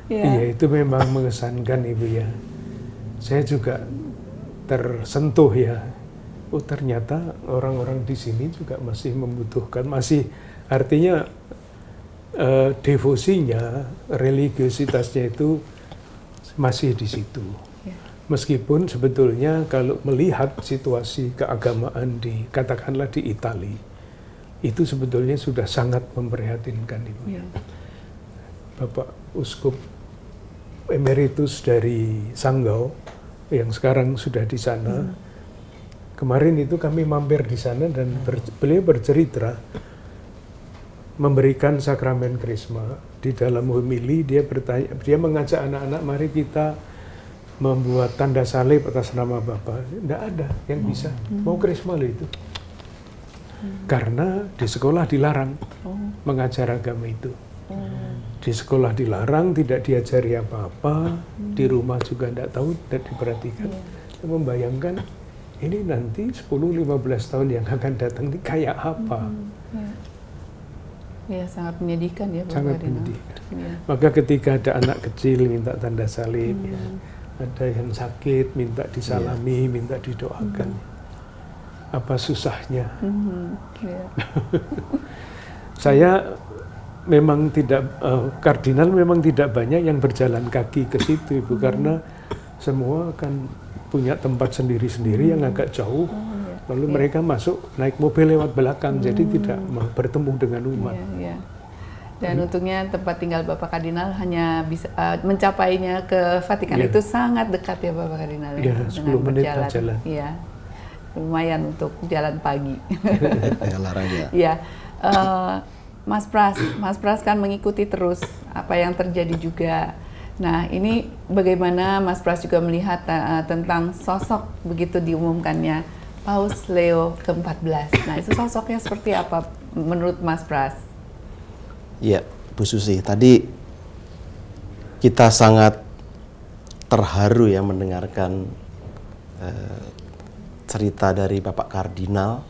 Iya, itu memang mengesankan Ibu ya. Saya juga tersentuh ya. Oh ternyata orang-orang di sini juga masih membutuhkan, artinya devosinya, religiositasnya itu masih di situ. Meskipun sebetulnya kalau melihat situasi keagamaan katakanlah di Italia, itu sebetulnya sudah sangat memprihatinkan Ibu. Bapak Uskup Emeritus dari Sanggau yang sekarang sudah di sana. Kemarin itu kami mampir di sana dan beliau bercerita memberikan sakramen Krisma. Di dalam homili dia mengajak anak-anak, mari kita membuat tanda salib atas nama Bapa. Tidak ada yang bisa. Mau Krisma loh itu. Karena di sekolah dilarang mengajar agama itu. Di sekolah dilarang, tidak diajari apa-apa, di rumah juga tidak tahu, tidak diperhatikan. Membayangkan ini nanti 10-15 tahun yang akan datang ini kayak apa? Ya, sangat menyedihkan ya Bapak Sangat menyedihkan. Maka ketika ada anak kecil minta tanda salib, ada yang sakit minta disalami, minta didoakan. Apa susahnya? Saya memang tidak, kardinal memang tidak banyak yang berjalan kaki ke situ Ibu, karena semua akan punya tempat sendiri-sendiri yang agak jauh, lalu mereka masuk naik mobil lewat belakang, jadi tidak bertemu dengan umat. Dan untungnya tempat tinggal Bapak Kardinal hanya bisa mencapainya ke Vatikan itu sangat dekat ya Bapak Kardinal. Dengan 10 menit jalan. Iya, lumayan untuk jalan pagi. Olahraga. Iya, Mas Pras kan mengikuti terus apa yang terjadi juga. Nah, ini bagaimana Mas Pras juga melihat tentang sosok begitu diumumkannya Paus Leo ke-14. Nah, itu sosoknya seperti apa menurut Mas Pras? Iya, Bu Susi. Tadi kita sangat terharu ya mendengarkan cerita dari Bapak Kardinal.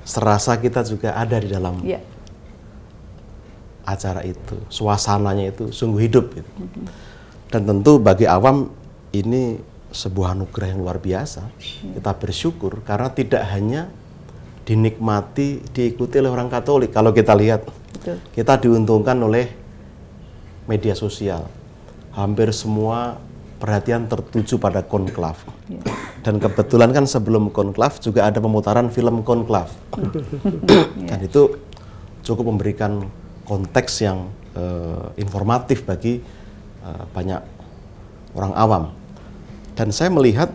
Serasa kita juga ada di dalam acara itu, suasananya itu sungguh hidup gitu. Dan tentu bagi awam ini sebuah anugerah yang luar biasa. Kita bersyukur karena tidak hanya dinikmati, diikuti oleh orang Katolik. Kalau kita lihat, kita diuntungkan oleh media sosial. Hampir semua perhatian tertuju pada konklav. Dan kebetulan kan sebelum konklav juga ada pemutaran film konklav. Dan itu cukup memberikan konteks yang informatif bagi banyak orang awam. Dan saya melihat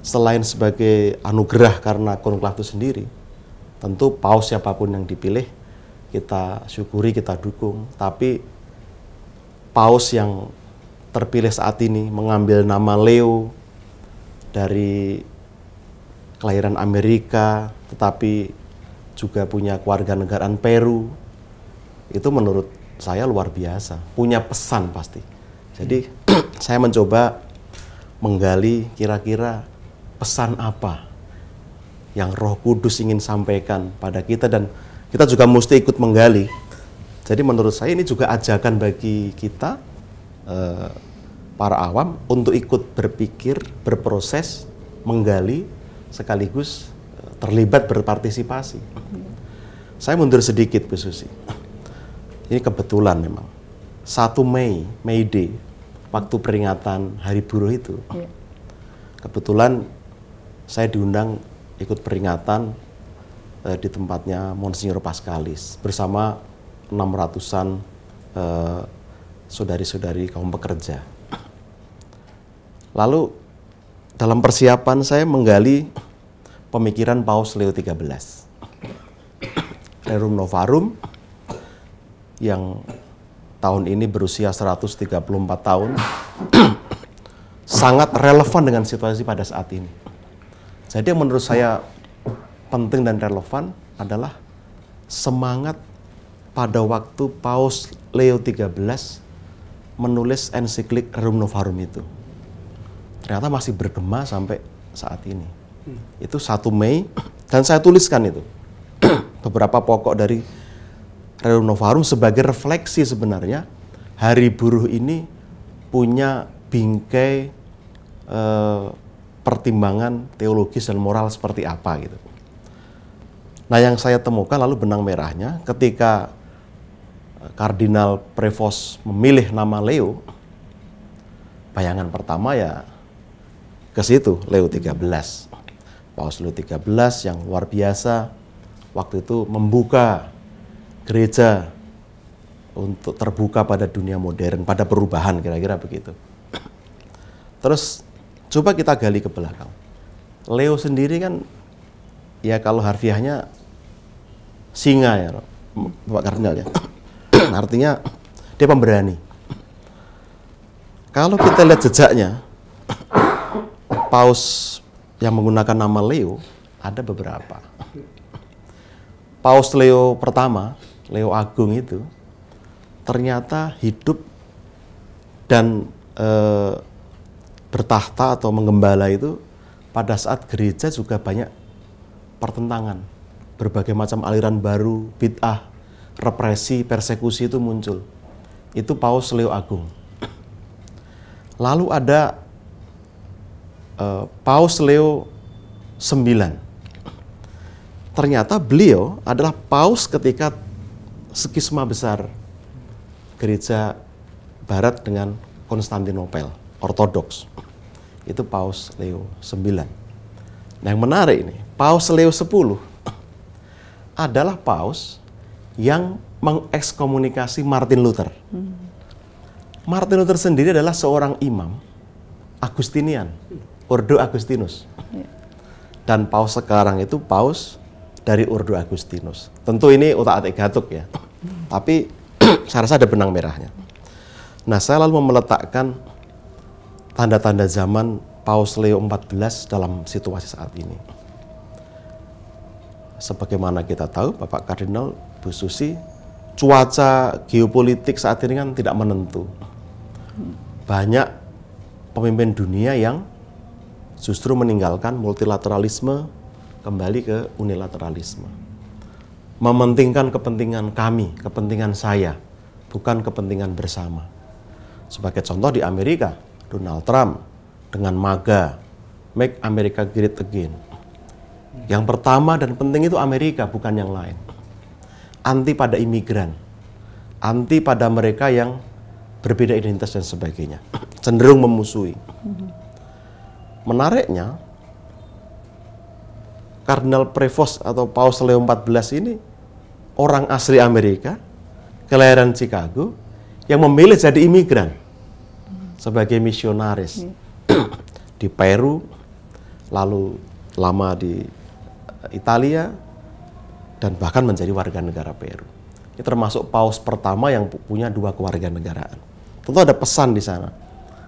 selain sebagai anugerah karena konklav itu sendiri, tentu paus siapapun yang dipilih kita syukuri, kita dukung. Tapi paus yang terpilih saat ini mengambil nama Leo dari kelahiran Amerika, tetapi juga punya kewarganegaraan Peru, itu menurut saya luar biasa, punya pesan pasti. Jadi saya mencoba menggali kira-kira pesan apa yang Roh Kudus ingin sampaikan pada kita, dan kita juga mesti ikut menggali. Jadi menurut saya ini juga ajakan bagi kita, para awam, untuk ikut berpikir, berproses, menggali, sekaligus terlibat berpartisipasi. Saya mundur sedikit, Bu Susi. Ini kebetulan memang. 1 Mei, May Day, waktu peringatan Hari Buruh itu, kebetulan saya diundang ikut peringatan di tempatnya Monsignor Pascalis bersama 600-an saudari-saudari kaum pekerja. Lalu dalam persiapan saya menggali pemikiran Paus Leo XIII, Rerum Novarum, yang tahun ini berusia 134 tahun, sangat relevan dengan situasi pada saat ini. Jadi yang menurut saya penting dan relevan adalah semangat pada waktu Paus Leo XIII menulis ensiklik Rerum Novarum itu. Ternyata masih bergema sampai saat ini. Itu 1 Mei, dan saya tuliskan itu. Beberapa pokok dari Rerum Novarum sebagai refleksi sebenarnya Hari Buruh ini punya bingkai pertimbangan teologis dan moral seperti apa gitu. Nah, yang saya temukan lalu benang merahnya ketika Kardinal Prevost memilih nama Leo, bayangan pertama ya ke situ, Leo XIII. Paus Leo XIII yang luar biasa waktu itu membuka gereja untuk terbuka pada dunia modern, pada perubahan, kira-kira begitu. Terus coba kita gali ke belakang. Leo sendiri kan ya kalau harfiahnya singa ya, Bapak Kardinal ya. Artinya dia pemberani. Kalau kita lihat jejaknya, Paus yang menggunakan nama Leo ada beberapa. Paus Leo pertama, Leo Agung itu ternyata hidup dan bertahta atau menggembala itu pada saat gereja juga banyak pertentangan. Berbagai macam aliran baru, bid'ah, represi, persekusi itu muncul. Itu Paus Leo Agung. Lalu ada Paus Leo IX. Ternyata beliau adalah paus ketika skisma besar gereja barat dengan Konstantinopel, Ortodoks. Itu Paus Leo IX. Nah, yang menarik ini, Paus Leo X adalah paus yang mengekskomunikasi Martin Luther. Martin Luther sendiri adalah seorang imam Agustinian, Ordo Agustinus. Dan paus sekarang itu paus dari Ordo Agustinus. Tentu ini utak-atik gatuk ya. Tapi saya rasa ada benang merahnya. Nah, saya lalu meletakkan tanda-tanda zaman Paus Leo XIV dalam situasi saat ini. Sebagaimana kita tahu, Bapak Kardinal, Bu Susi, cuaca geopolitik saat ini kan tidak menentu. banyak pemimpin dunia yang justru meninggalkan multilateralisme, kembali ke unilateralisme. Mementingkan kepentingan kami, kepentingan saya, bukan kepentingan bersama. Sebagai contoh di Amerika, Donald Trump dengan MAGA, Make America Great Again. Yang pertama dan penting itu Amerika, bukan yang lain. Anti pada imigran, anti pada mereka yang berbeda identitas dan sebagainya. Cenderung memusuhi. Menariknya, Kardinal Prevost atau Paus Leo XIV ini orang asli Amerika, kelahiran Chicago, yang memilih jadi imigran sebagai misionaris di Peru, lalu lama di Italia, dan bahkan menjadi warga negara Peru. Ini termasuk paus pertama yang punya 2 kewarganegaraan. Tentu ada pesan di sana.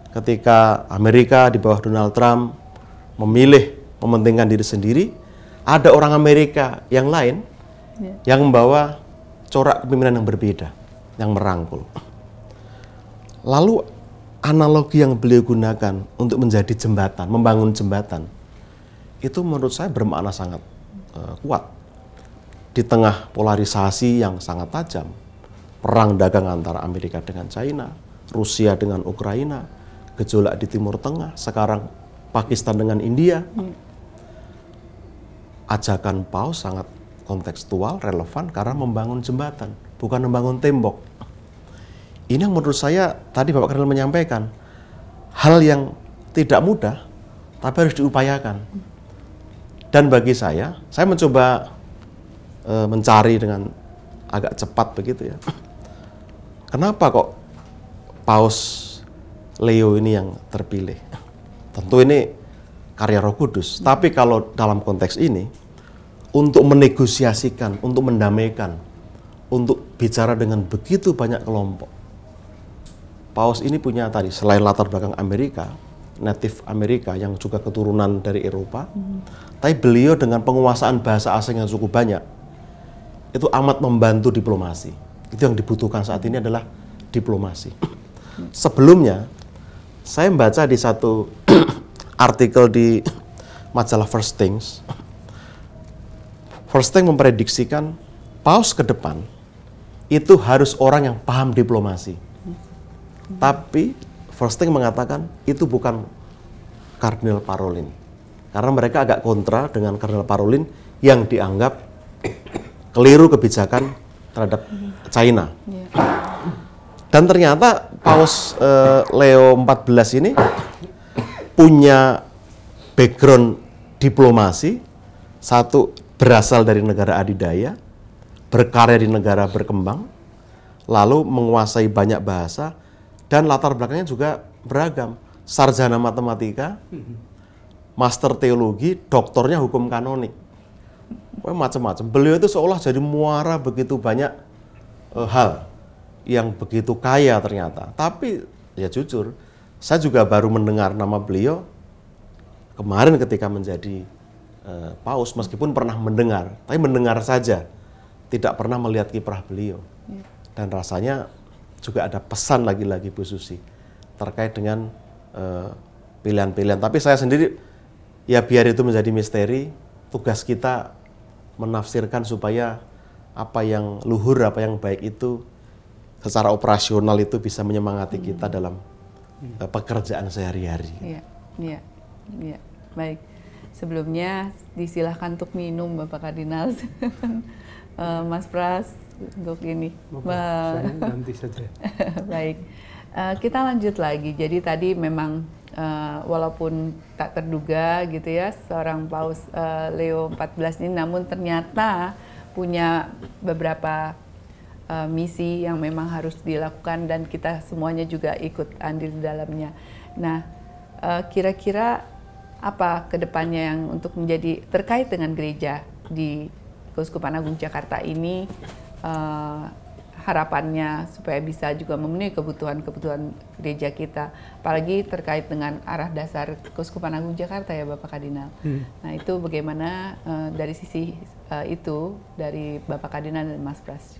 Ketika Amerika di bawah Donald Trump memilih mementingkan diri sendiri, ada orang Amerika yang lain yang membawa corak kepemimpinan yang berbeda, yang merangkul. Lalu analogi yang beliau gunakan untuk menjadi jembatan, membangun jembatan, itu menurut saya bermakna sangat kuat. Di tengah polarisasi yang sangat tajam, perang dagang antara Amerika dengan China, Rusia dengan Ukraina, gejolak di Timur Tengah, sekarang Pakistan dengan India, ajakan paus sangat kontekstual, relevan, karena membangun jembatan, bukan membangun tembok. Ini yang menurut saya, tadi Bapak Kardinal menyampaikan, hal yang tidak mudah, tapi harus diupayakan. Dan bagi saya mencoba mencari dengan agak cepat begitu ya. Kenapa kok Paus Leo ini yang terpilih? Tentu ini karya Roh Kudus. Tapi kalau dalam konteks ini, untuk menegosiasikan, untuk mendamaikan, untuk bicara dengan begitu banyak kelompok, Paus ini punya tadi, selain latar belakang Amerika, native Amerika yang juga keturunan dari Eropa, tapi beliau dengan penguasaan bahasa asing yang cukup banyak, itu amat membantu diplomasi. Itu yang dibutuhkan saat ini adalah diplomasi. Sebelumnya, saya membaca di satu artikel di majalah First Things. First Things memprediksikan paus ke depan itu harus orang yang paham diplomasi. Tapi First Things mengatakan itu bukan Kardinal Parolin. Karena mereka agak kontra dengan Kardinal Parolin yang dianggap keliru kebijakan terhadap China. Dan ternyata Paus Leo XIV ini punya background diplomasi, satu berasal dari negara adidaya, berkarya di negara berkembang, lalu menguasai banyak bahasa, dan latar belakangnya juga beragam. Sarjana matematika, master teologi, doktornya hukum kanonik. Macam-macam. Beliau itu seolah jadi muara begitu banyak hal yang begitu kaya ternyata. Tapi ya jujur, saya juga baru mendengar nama beliau kemarin ketika menjadi paus, meskipun pernah mendengar, tapi mendengar saja, tidak pernah melihat kiprah beliau. Dan rasanya juga ada pesan lagi-lagi Bu Susi terkait dengan pilihan-pilihan. Tapi saya sendiri, ya biar itu menjadi misteri, tugas kita menafsirkan supaya apa yang luhur, apa yang baik itu secara operasional itu bisa menyemangati kita dalam pekerjaan sehari-hari. Iya. Baik. Sebelumnya disilahkan untuk minum Bapak Kardinal. Mas Pras untuk ini. Saya nanti saja. Baik. Kita lanjut lagi. Jadi tadi memang walaupun tak terduga gitu ya, seorang Paus Leo XIV ini namun ternyata punya beberapa misi yang memang harus dilakukan dan kita semuanya juga ikut andil di dalamnya. Nah, kira-kira apa kedepannya yang untuk menjadi terkait dengan gereja di Keuskupan Agung Jakarta ini, harapannya supaya bisa juga memenuhi kebutuhan-kebutuhan gereja kita, apalagi terkait dengan arah dasar Keuskupan Agung Jakarta ya Bapak Kardinal. Nah itu bagaimana dari sisi itu dari Bapak Kardinal dan Mas Pras?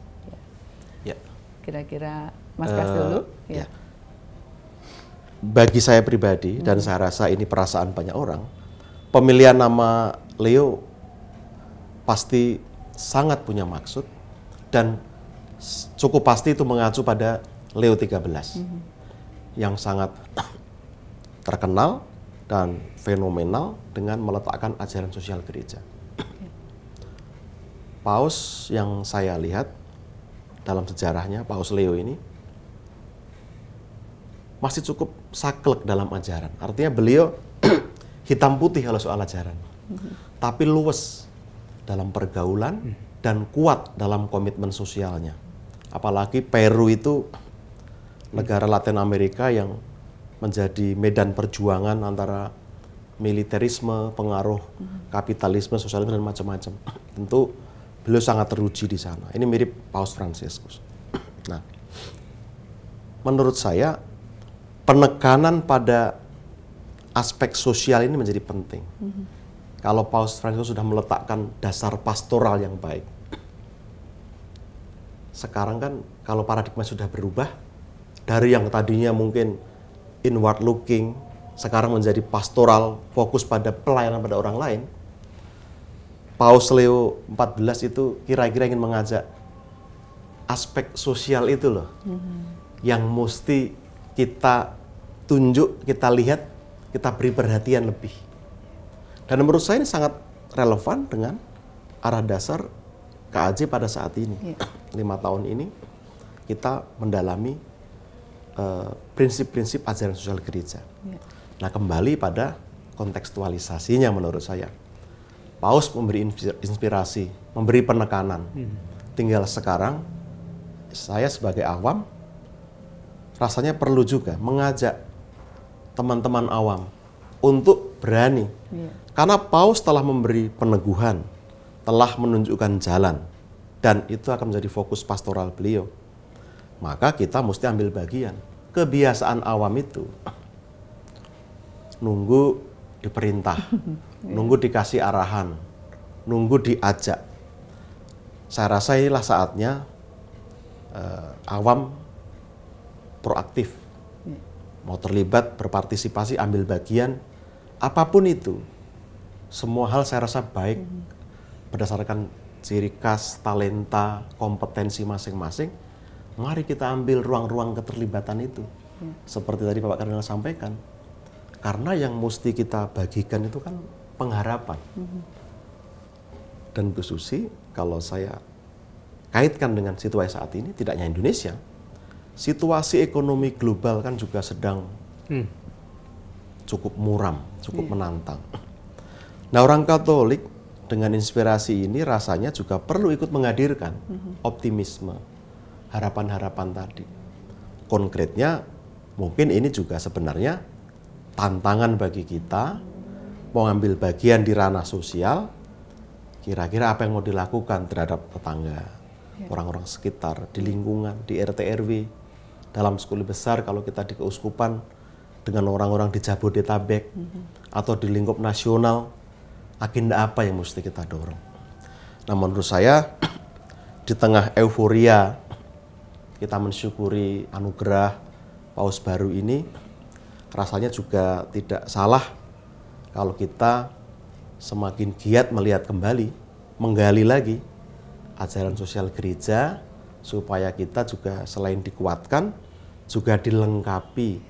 Ya. Kira-kira Mas Pras dulu. Ya. bagi saya pribadi, dan saya rasa ini perasaan banyak orang, pemilihan nama Leo pasti sangat punya maksud, dan cukup pasti itu mengacu pada Leo 13 yang sangat terkenal dan fenomenal dengan meletakkan ajaran sosial gereja. Paus yang saya lihat dalam sejarahnya, Paus Leo ini masih cukup saklek dalam ajaran. Artinya beliau hitam putih kalau soal ajaran. Tapi luwes dalam pergaulan dan kuat dalam komitmen sosialnya. Apalagi Peru itu negara Latin Amerika yang menjadi medan perjuangan antara militerisme, pengaruh kapitalisme, sosialisme, dan macam-macam. Tentu beliau sangat teruji di sana. Ini mirip Paus Fransiskus. Nah, menurut saya penekanan pada aspek sosial ini menjadi penting. Kalau Paus Fransiskus sudah meletakkan dasar pastoral yang baik. Sekarang kan kalau paradigma sudah berubah, dari yang tadinya mungkin inward looking, sekarang menjadi pastoral, fokus pada pelayanan pada orang lain. Paus Leo 14 itu kira-kira ingin mengajak aspek sosial itu loh, yang mesti kita tunjuk, kita lihat, kita beri perhatian lebih. Dan menurut saya ini sangat relevan dengan arah dasar KAJ pada saat ini. 5 tahun ini kita mendalami prinsip-prinsip ajaran sosial gereja. Nah, kembali pada kontekstualisasinya menurut saya. Paus memberi inspirasi, memberi penekanan. Tinggal sekarang saya sebagai awam rasanya perlu juga mengajak teman-teman awam untuk berani. Karena Paus telah memberi peneguhan, telah menunjukkan jalan, dan itu akan menjadi fokus pastoral beliau. Maka kita mesti ambil bagian. Kebiasaan awam itu nunggu diperintah, nunggu dikasih arahan, nunggu diajak. Saya rasa inilah saatnya awam proaktif, mau terlibat, berpartisipasi, ambil bagian, apapun itu. Semua hal saya rasa baik berdasarkan ciri khas, talenta, kompetensi masing-masing. Mari kita ambil ruang-ruang keterlibatan itu. Seperti tadi Bapak Kardinal sampaikan. Karena yang mesti kita bagikan itu kan pengharapan. Dan Bu Susi, kalau saya kaitkan dengan situasi saat ini, tidak hanya Indonesia, situasi ekonomi global kan juga sedang cukup muram, cukup menantang. Nah, orang Katolik dengan inspirasi ini rasanya juga perlu ikut menghadirkan optimisme, harapan-harapan tadi. Konkretnya, mungkin ini juga sebenarnya tantangan bagi kita mau ambil bagian di ranah sosial. Kira-kira apa yang mau dilakukan terhadap tetangga, orang-orang sekitar, di lingkungan, di RT RW, dalam skala besar kalau kita di keuskupan dengan orang-orang di Jabodetabek atau di lingkup nasional, agenda apa yang mesti kita dorong. Nah, menurut saya di tengah euforia kita mensyukuri anugerah Paus baru ini, rasanya juga tidak salah kalau kita semakin giat melihat kembali, menggali lagi ajaran sosial gereja, supaya kita juga selain dikuatkan, juga dilengkapi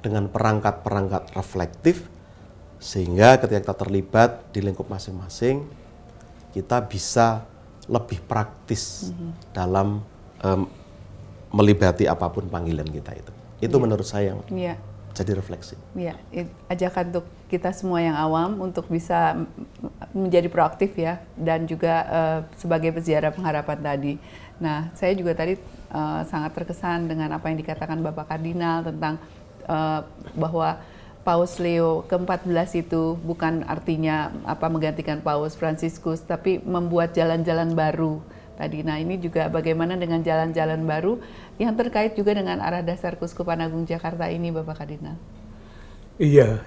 dengan perangkat-perangkat reflektif, sehingga ketika kita terlibat di lingkup masing-masing, kita bisa lebih praktis dalam melibati apapun panggilan kita itu. Itu menurut saya yang jadi refleksi. Ya, ajakan untuk kita semua yang awam untuk bisa menjadi proaktif ya, dan juga sebagai peziarah pengharapan tadi. Nah, saya juga tadi sangat terkesan dengan apa yang dikatakan Bapak Kardinal tentang bahwa Paus Leo ke-14 itu bukan artinya menggantikan Paus Fransiskus, tapi membuat jalan-jalan baru tadi. Nah, ini juga bagaimana dengan jalan-jalan baru yang terkait juga dengan arah dasar Keuskupan Agung Jakarta ini, Bapak Kardinal. Iya,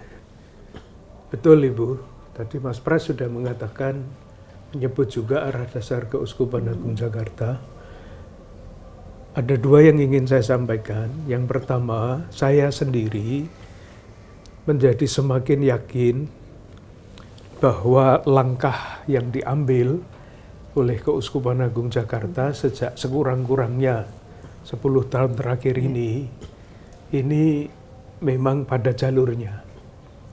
betul Ibu. Tadi Mas Pras sudah mengatakan, menyebut juga arah dasar Keuskupan Agung Jakarta. Ada dua yang ingin saya sampaikan. Yang pertama, saya sendiri menjadi semakin yakin bahwa langkah yang diambil oleh Keuskupan Agung Jakarta sejak sekurang-kurangnya 10 tahun terakhir ini memang pada jalurnya.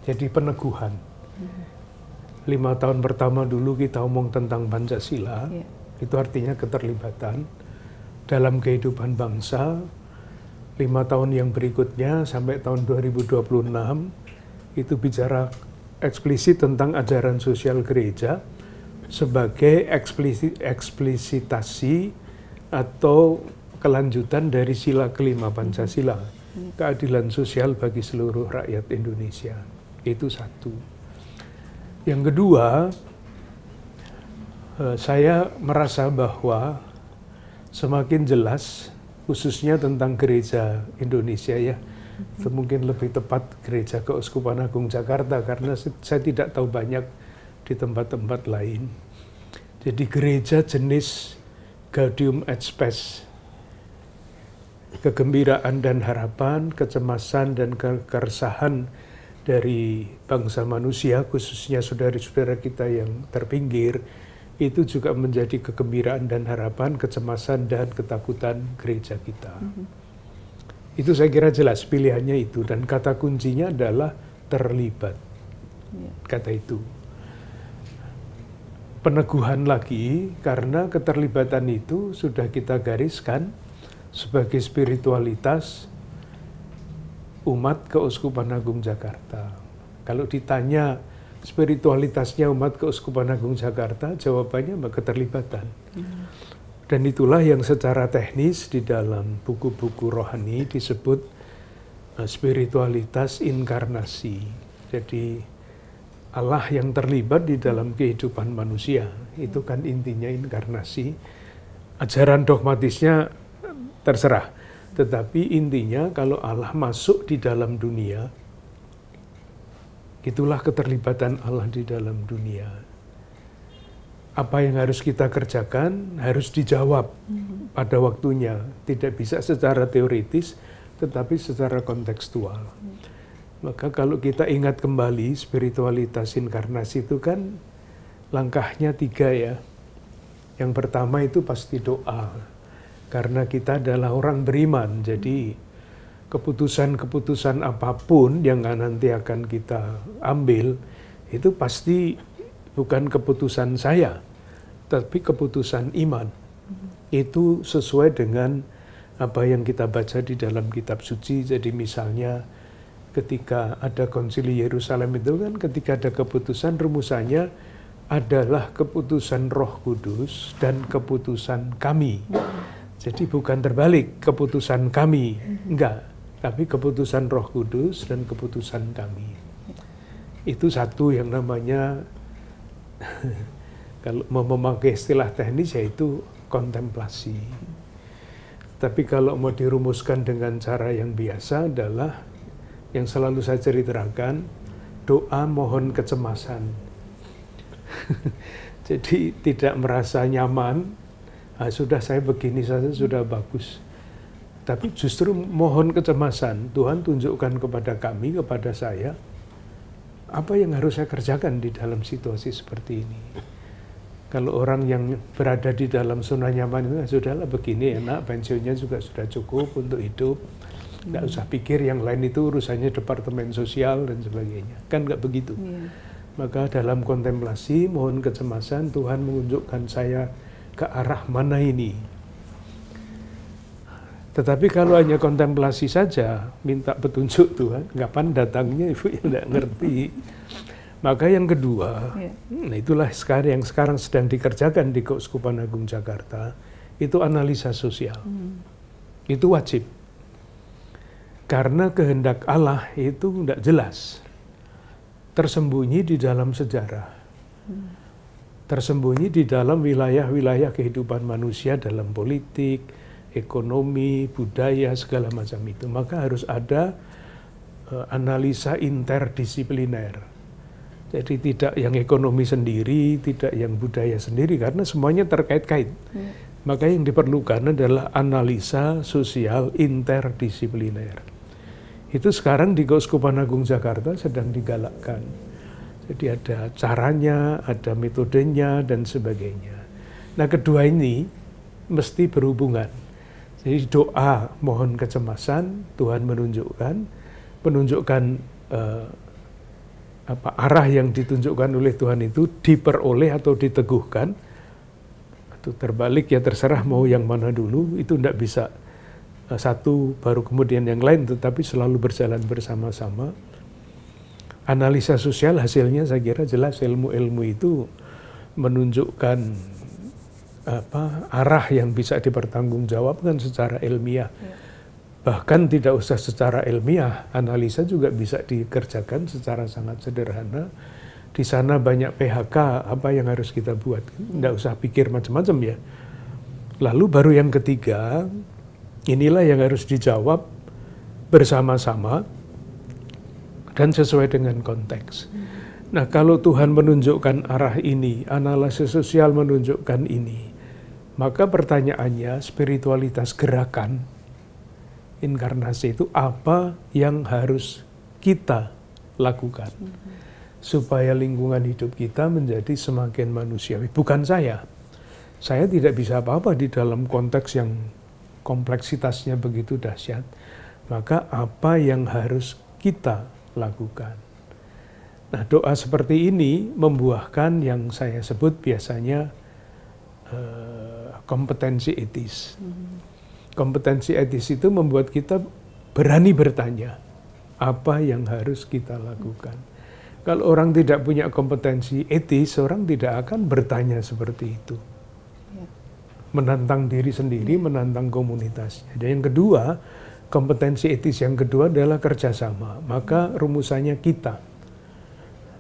Jadi peneguhan. 5 tahun pertama dulu kita omong tentang Pancasila, itu artinya keterlibatan dalam kehidupan bangsa. 5 tahun yang berikutnya sampai tahun 2026 itu bicara eksplisit tentang ajaran sosial gereja sebagai eksplisitasi atau kelanjutan dari sila kelima Pancasila, keadilan sosial bagi seluruh rakyat Indonesia. Itu satu. Yang kedua, saya merasa bahwa semakin jelas, khususnya tentang gereja Indonesia ya, itu mungkin lebih tepat gereja Keuskupan Agung Jakarta karena saya tidak tahu banyak di tempat-tempat lain. Jadi gereja jenis Gaudium et Spes, kegembiraan dan harapan, kecemasan dan keresahan dari bangsa manusia, khususnya saudara-saudara kita yang terpinggir, itu juga menjadi kegembiraan dan harapan, kecemasan dan ketakutan gereja kita. Itu saya kira jelas pilihannya itu, dan kata kuncinya adalah terlibat. Kata itu. Peneguhan lagi, karena keterlibatan itu sudah kita gariskan sebagai spiritualitas umat Keuskupan Agung Jakarta. Kalau ditanya spiritualitasnya umat Keuskupan Agung Jakarta, jawabannya keterlibatan. Dan itulah yang secara teknis di dalam buku-buku rohani disebut spiritualitas inkarnasi. Jadi Allah yang terlibat di dalam kehidupan manusia, itu kan intinya inkarnasi. Ajaran dogmatisnya terserah, tetapi intinya kalau Allah masuk di dalam dunia, itulah keterlibatan Allah di dalam dunia. Apa yang harus kita kerjakan harus dijawab pada waktunya, tidak bisa secara teoritis, tetapi secara kontekstual. Maka kalau kita ingat kembali spiritualitas inkarnasi itu kan langkahnya 3 ya. Yang pertama itu pasti doa. Karena kita adalah orang beriman, jadi keputusan-keputusan apapun yang nanti akan kita ambil, itu pasti bukan keputusan saya, tapi keputusan iman. Itu sesuai dengan apa yang kita baca di dalam kitab suci. Jadi misalnya ketika ada konsili Yerusalem itu kan ketika ada keputusan, rumusannya adalah keputusan Roh Kudus dan keputusan kami. Jadi bukan terbalik, keputusan kami, enggak, tapi keputusan Roh Kudus dan keputusan kami. Itu satu yang namanya, kalau mau memakai istilah teknis yaitu kontemplasi. Tapi kalau mau dirumuskan dengan cara yang biasa adalah, yang selalu saya ceritakan, doa mohon kecemasan. Jadi tidak merasa nyaman, sudah saya begini saja sudah bagus. Tapi justru mohon kecemasan, Tuhan tunjukkan kepada kami, kepada saya, apa yang harus saya kerjakan di dalam situasi seperti ini. Kalau orang yang berada di dalam zona nyaman itu, sudahlah begini enak, pensiunnya juga sudah cukup untuk hidup. Nggak usah pikir yang lain itu urusannya departemen sosial dan sebagainya. Kan nggak begitu. Maka dalam kontemplasi, mohon kecemasan, Tuhan menunjukkan saya ke arah mana ini. Tetapi kalau hanya kontemplasi saja, minta petunjuk Tuhan, kapan datangnya Ibu ya nggak ngerti. Maka yang kedua, nah itulah yang sekarang sedang dikerjakan di Keuskupan Agung Jakarta, itu analisa sosial. Itu wajib. Karena kehendak Allah itu tidak jelas, tersembunyi di dalam sejarah, tersembunyi di dalam wilayah-wilayah kehidupan manusia dalam politik, ekonomi, budaya, segala macam itu. Maka harus ada analisa interdisipliner. Jadi tidak yang ekonomi sendiri, tidak yang budaya sendiri, karena semuanya terkait-kait. Maka yang diperlukan adalah analisa sosial interdisipliner. Itu sekarang di Keuskupan Agung Jakarta sedang digalakkan. Jadi ada caranya, ada metodenya, dan sebagainya. Nah, kedua ini mesti berhubungan. Jadi doa mohon kecemasan, Tuhan menunjukkan arah yang ditunjukkan oleh Tuhan itu diperoleh atau diteguhkan, atau terbalik ya terserah mau yang mana dulu, itu tidak bisa satu baru kemudian yang lain, tetapi selalu berjalan bersama-sama. Analisa sosial hasilnya saya kira jelas, ilmu-ilmu itu menunjukkan arah yang bisa dipertanggungjawabkan secara ilmiah. Bahkan tidak usah secara ilmiah, analisa juga bisa dikerjakan secara sangat sederhana. Di sana banyak PHK, apa yang harus kita buat? Tidak usah pikir macam-macam ya. Lalu baru yang ketiga, inilah yang harus dijawab bersama-sama dan sesuai dengan konteks. Nah, kalau Tuhan menunjukkan arah ini, analisis sosial menunjukkan ini, maka pertanyaannya spiritualitas gerakan, inkarnasi itu apa yang harus kita lakukan supaya lingkungan hidup kita menjadi semakin manusiawi. Bukan saya tidak bisa apa-apa di dalam konteks yang kompleksitasnya begitu dahsyat. Maka apa yang harus kita lakukan? Nah, doa seperti ini membuahkan yang saya sebut biasanya kompetensi etis. Kompetensi etis itu membuat kita berani bertanya apa yang harus kita lakukan. Kalau orang tidak punya kompetensi etis, orang tidak akan bertanya seperti itu. Menantang diri sendiri, menantang komunitasnya. Dan yang kedua, kompetensi etis yang kedua adalah kerjasama. Maka rumusannya kita.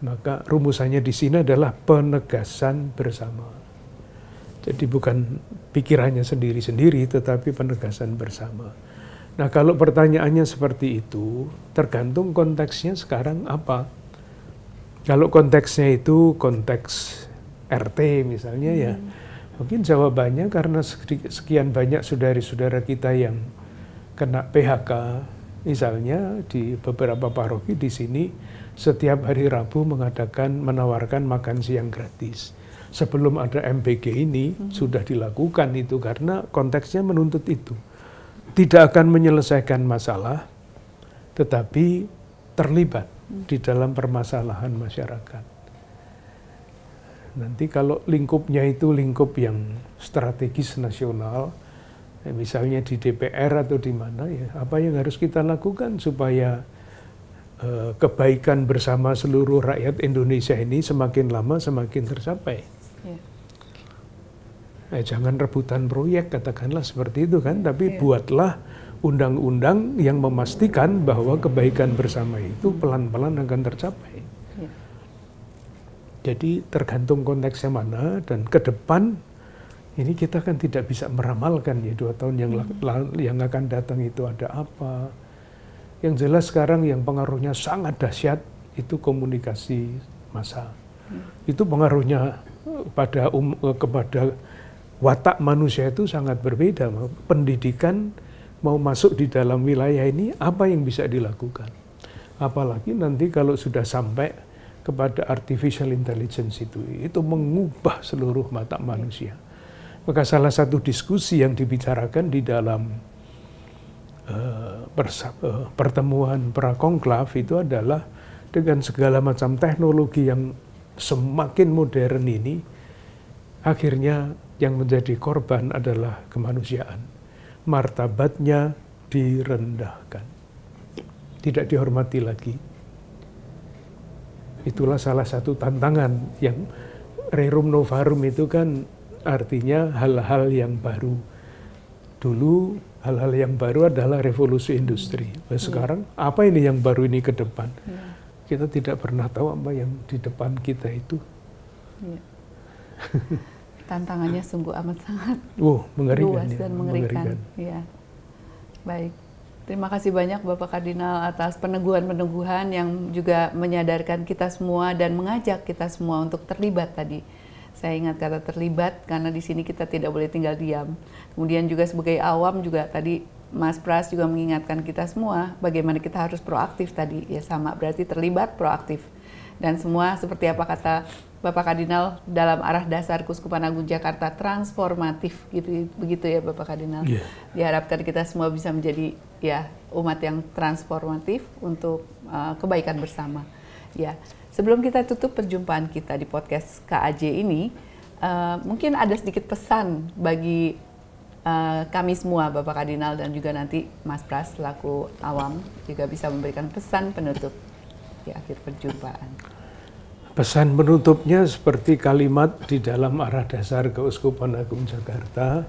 Maka rumusannya di sini adalah penegasan bersama. Jadi bukan pikirannya sendiri-sendiri, tetapi penegasan bersama. Nah, kalau pertanyaannya seperti itu, tergantung konteksnya sekarang apa. Kalau konteksnya itu konteks RT misalnya ya, mungkin jawabannya karena sekian banyak saudara-saudara kita yang kena PHK, misalnya di beberapa paroki di sini setiap hari Rabu menawarkan makan siang gratis. Sebelum ada MBG ini sudah dilakukan itu karena konteksnya menuntut itu. Tidak akan menyelesaikan masalah, tetapi terlibat di dalam permasalahan masyarakat. Nanti kalau lingkupnya itu lingkup yang strategis nasional, misalnya di DPR atau di mana ya, apa yang harus kita lakukan supaya kebaikan bersama seluruh rakyat Indonesia ini semakin lama semakin tercapai. Jangan rebutan proyek, katakanlah seperti itu kan, tapi buatlah undang-undang yang memastikan bahwa kebaikan bersama itu pelan-pelan akan tercapai. Jadi tergantung konteksnya mana, dan ke depan ini kita kan tidak bisa meramalkan ya 2 tahun yang akan datang itu ada apa. Yang jelas sekarang yang pengaruhnya sangat dahsyat itu komunikasi massa. Itu pengaruhnya kepada watak manusia itu sangat berbeda. Pendidikan mau masuk di dalam wilayah ini, apa yang bisa dilakukan? Apalagi nanti kalau sudah sampai kepada artificial intelligence itu mengubah seluruh watak manusia. Maka salah satu diskusi yang dibicarakan di dalam pertemuan prakonklav itu adalah dengan segala macam teknologi yang semakin modern ini, akhirnya yang menjadi korban adalah kemanusiaan. Martabatnya direndahkan, tidak dihormati lagi. Itulah salah satu tantangan yang rerum novarum itu kan artinya hal-hal yang baru. Dulu hal-hal yang baru adalah revolusi industri. Sekarang apa ini yang baru ini ke depan? Kita tidak pernah tahu apa yang di depan kita itu. Tantangannya sungguh amat sangat mengerikan, luas dan mengerikan. Ya. Baik, terima kasih banyak Bapak Kardinal atas peneguhan-peneguhan yang juga menyadarkan kita semua dan mengajak kita semua untuk terlibat tadi. Saya ingat kata terlibat karena di sini kita tidak boleh tinggal diam. Kemudian juga sebagai awam juga tadi Mas Pras juga mengingatkan kita semua bagaimana kita harus proaktif tadi, ya sama berarti terlibat proaktif. Dan semua seperti apa kata Bapak Kardinal dalam arah dasar Keuskupan Agung Jakarta, transformatif gitu, begitu ya Bapak Kardinal. Yeah. Diharapkan kita semua bisa menjadi ya umat yang transformatif untuk kebaikan bersama. Ya, sebelum kita tutup perjumpaan kita di podcast KAJ ini, mungkin ada sedikit pesan bagi kami semua Bapak Kardinal dan juga nanti Mas Pras selaku awam juga bisa memberikan pesan penutup di akhir perjumpaan. Pesan penutupnya seperti kalimat di dalam arah dasar Keuskupan Agung Jakarta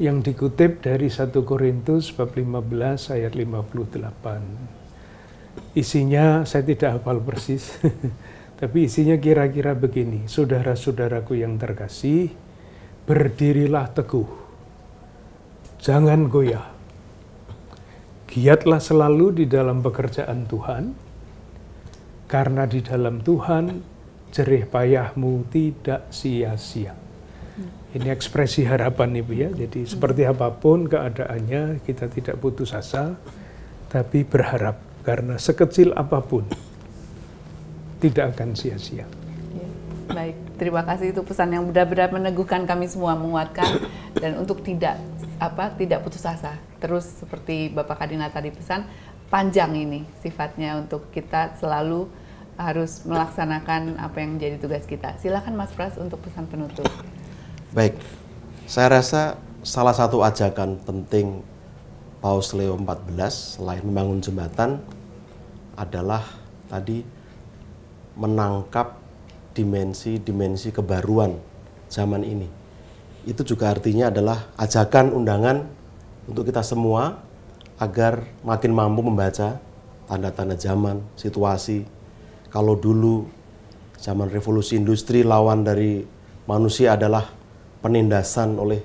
yang dikutip dari 1 Korintus bab 15 ayat 58. Isinya saya tidak hafal persis, tapi isinya kira-kira begini. Saudara-saudaraku yang terkasih, berdirilah teguh, jangan goyah. Giatlah selalu di dalam pekerjaan Tuhan, karena di dalam Tuhan jerih payahmu tidak sia-sia. Ini ekspresi harapan Ibu ya. Jadi seperti apapun keadaannya kita tidak putus asa, tapi berharap karena sekecil apapun tidak akan sia-sia. Baik, terima kasih itu pesan yang benar-benar meneguhkan kami semua, menguatkan dan untuk tidak putus asa. Terus seperti Bapak Kardinal tadi pesan, panjang ini sifatnya untuk kita selalu harus melaksanakan apa yang menjadi tugas kita. Silakan Mas Pras untuk pesan penutup. Baik, saya rasa salah satu ajakan penting Paus Leo XIV selain membangun jembatan adalah tadi menangkap dimensi-dimensi kebaruan zaman ini. Itu juga artinya adalah ajakan undangan untuk kita semua agar makin mampu membaca tanda-tanda zaman, situasi. Kalau dulu zaman revolusi industri lawan dari manusia adalah penindasan oleh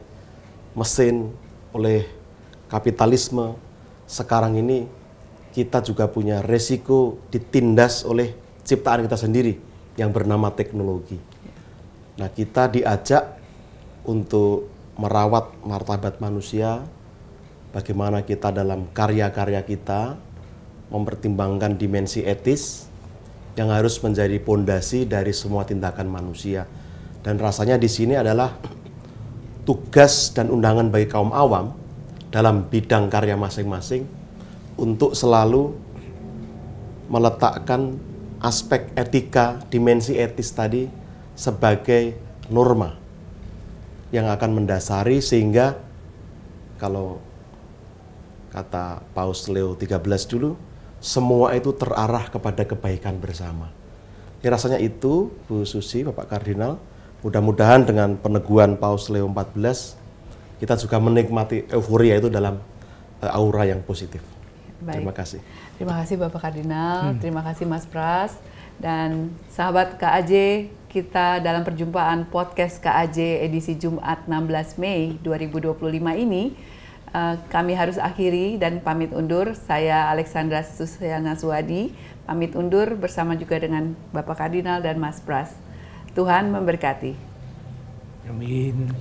mesin, oleh kapitalisme. Sekarang ini kita juga punya resiko ditindas oleh ciptaan kita sendiri yang bernama teknologi. Nah, kita diajak untuk merawat martabat manusia, bagaimana kita dalam karya-karya kita mempertimbangkan dimensi etis yang harus menjadi pondasi dari semua tindakan manusia. Dan rasanya di sini adalah tugas dan undangan bagi kaum awam dalam bidang karya masing-masing untuk selalu meletakkan aspek etika, dimensi etis tadi sebagai norma yang akan mendasari, sehingga kalau kata Paus Leo XIII dulu, semua itu terarah kepada kebaikan bersama. Ya, rasanya itu, Bu Susi, Bapak Kardinal, mudah-mudahan dengan peneguhan Paus Leo XIV, kita juga menikmati euforia itu dalam aura yang positif. Baik. Terima kasih. Terima kasih Bapak Kardinal, terima kasih Mas Pras, dan sahabat KAJ, kita dalam perjumpaan podcast KAJ edisi Jumat 16 Mei 2025 ini, kami harus akhiri dan pamit undur. Saya Alexandra Susiana Suwadi, pamit undur bersama juga dengan Bapak Kardinal dan Mas Pras. Tuhan memberkati. Amin.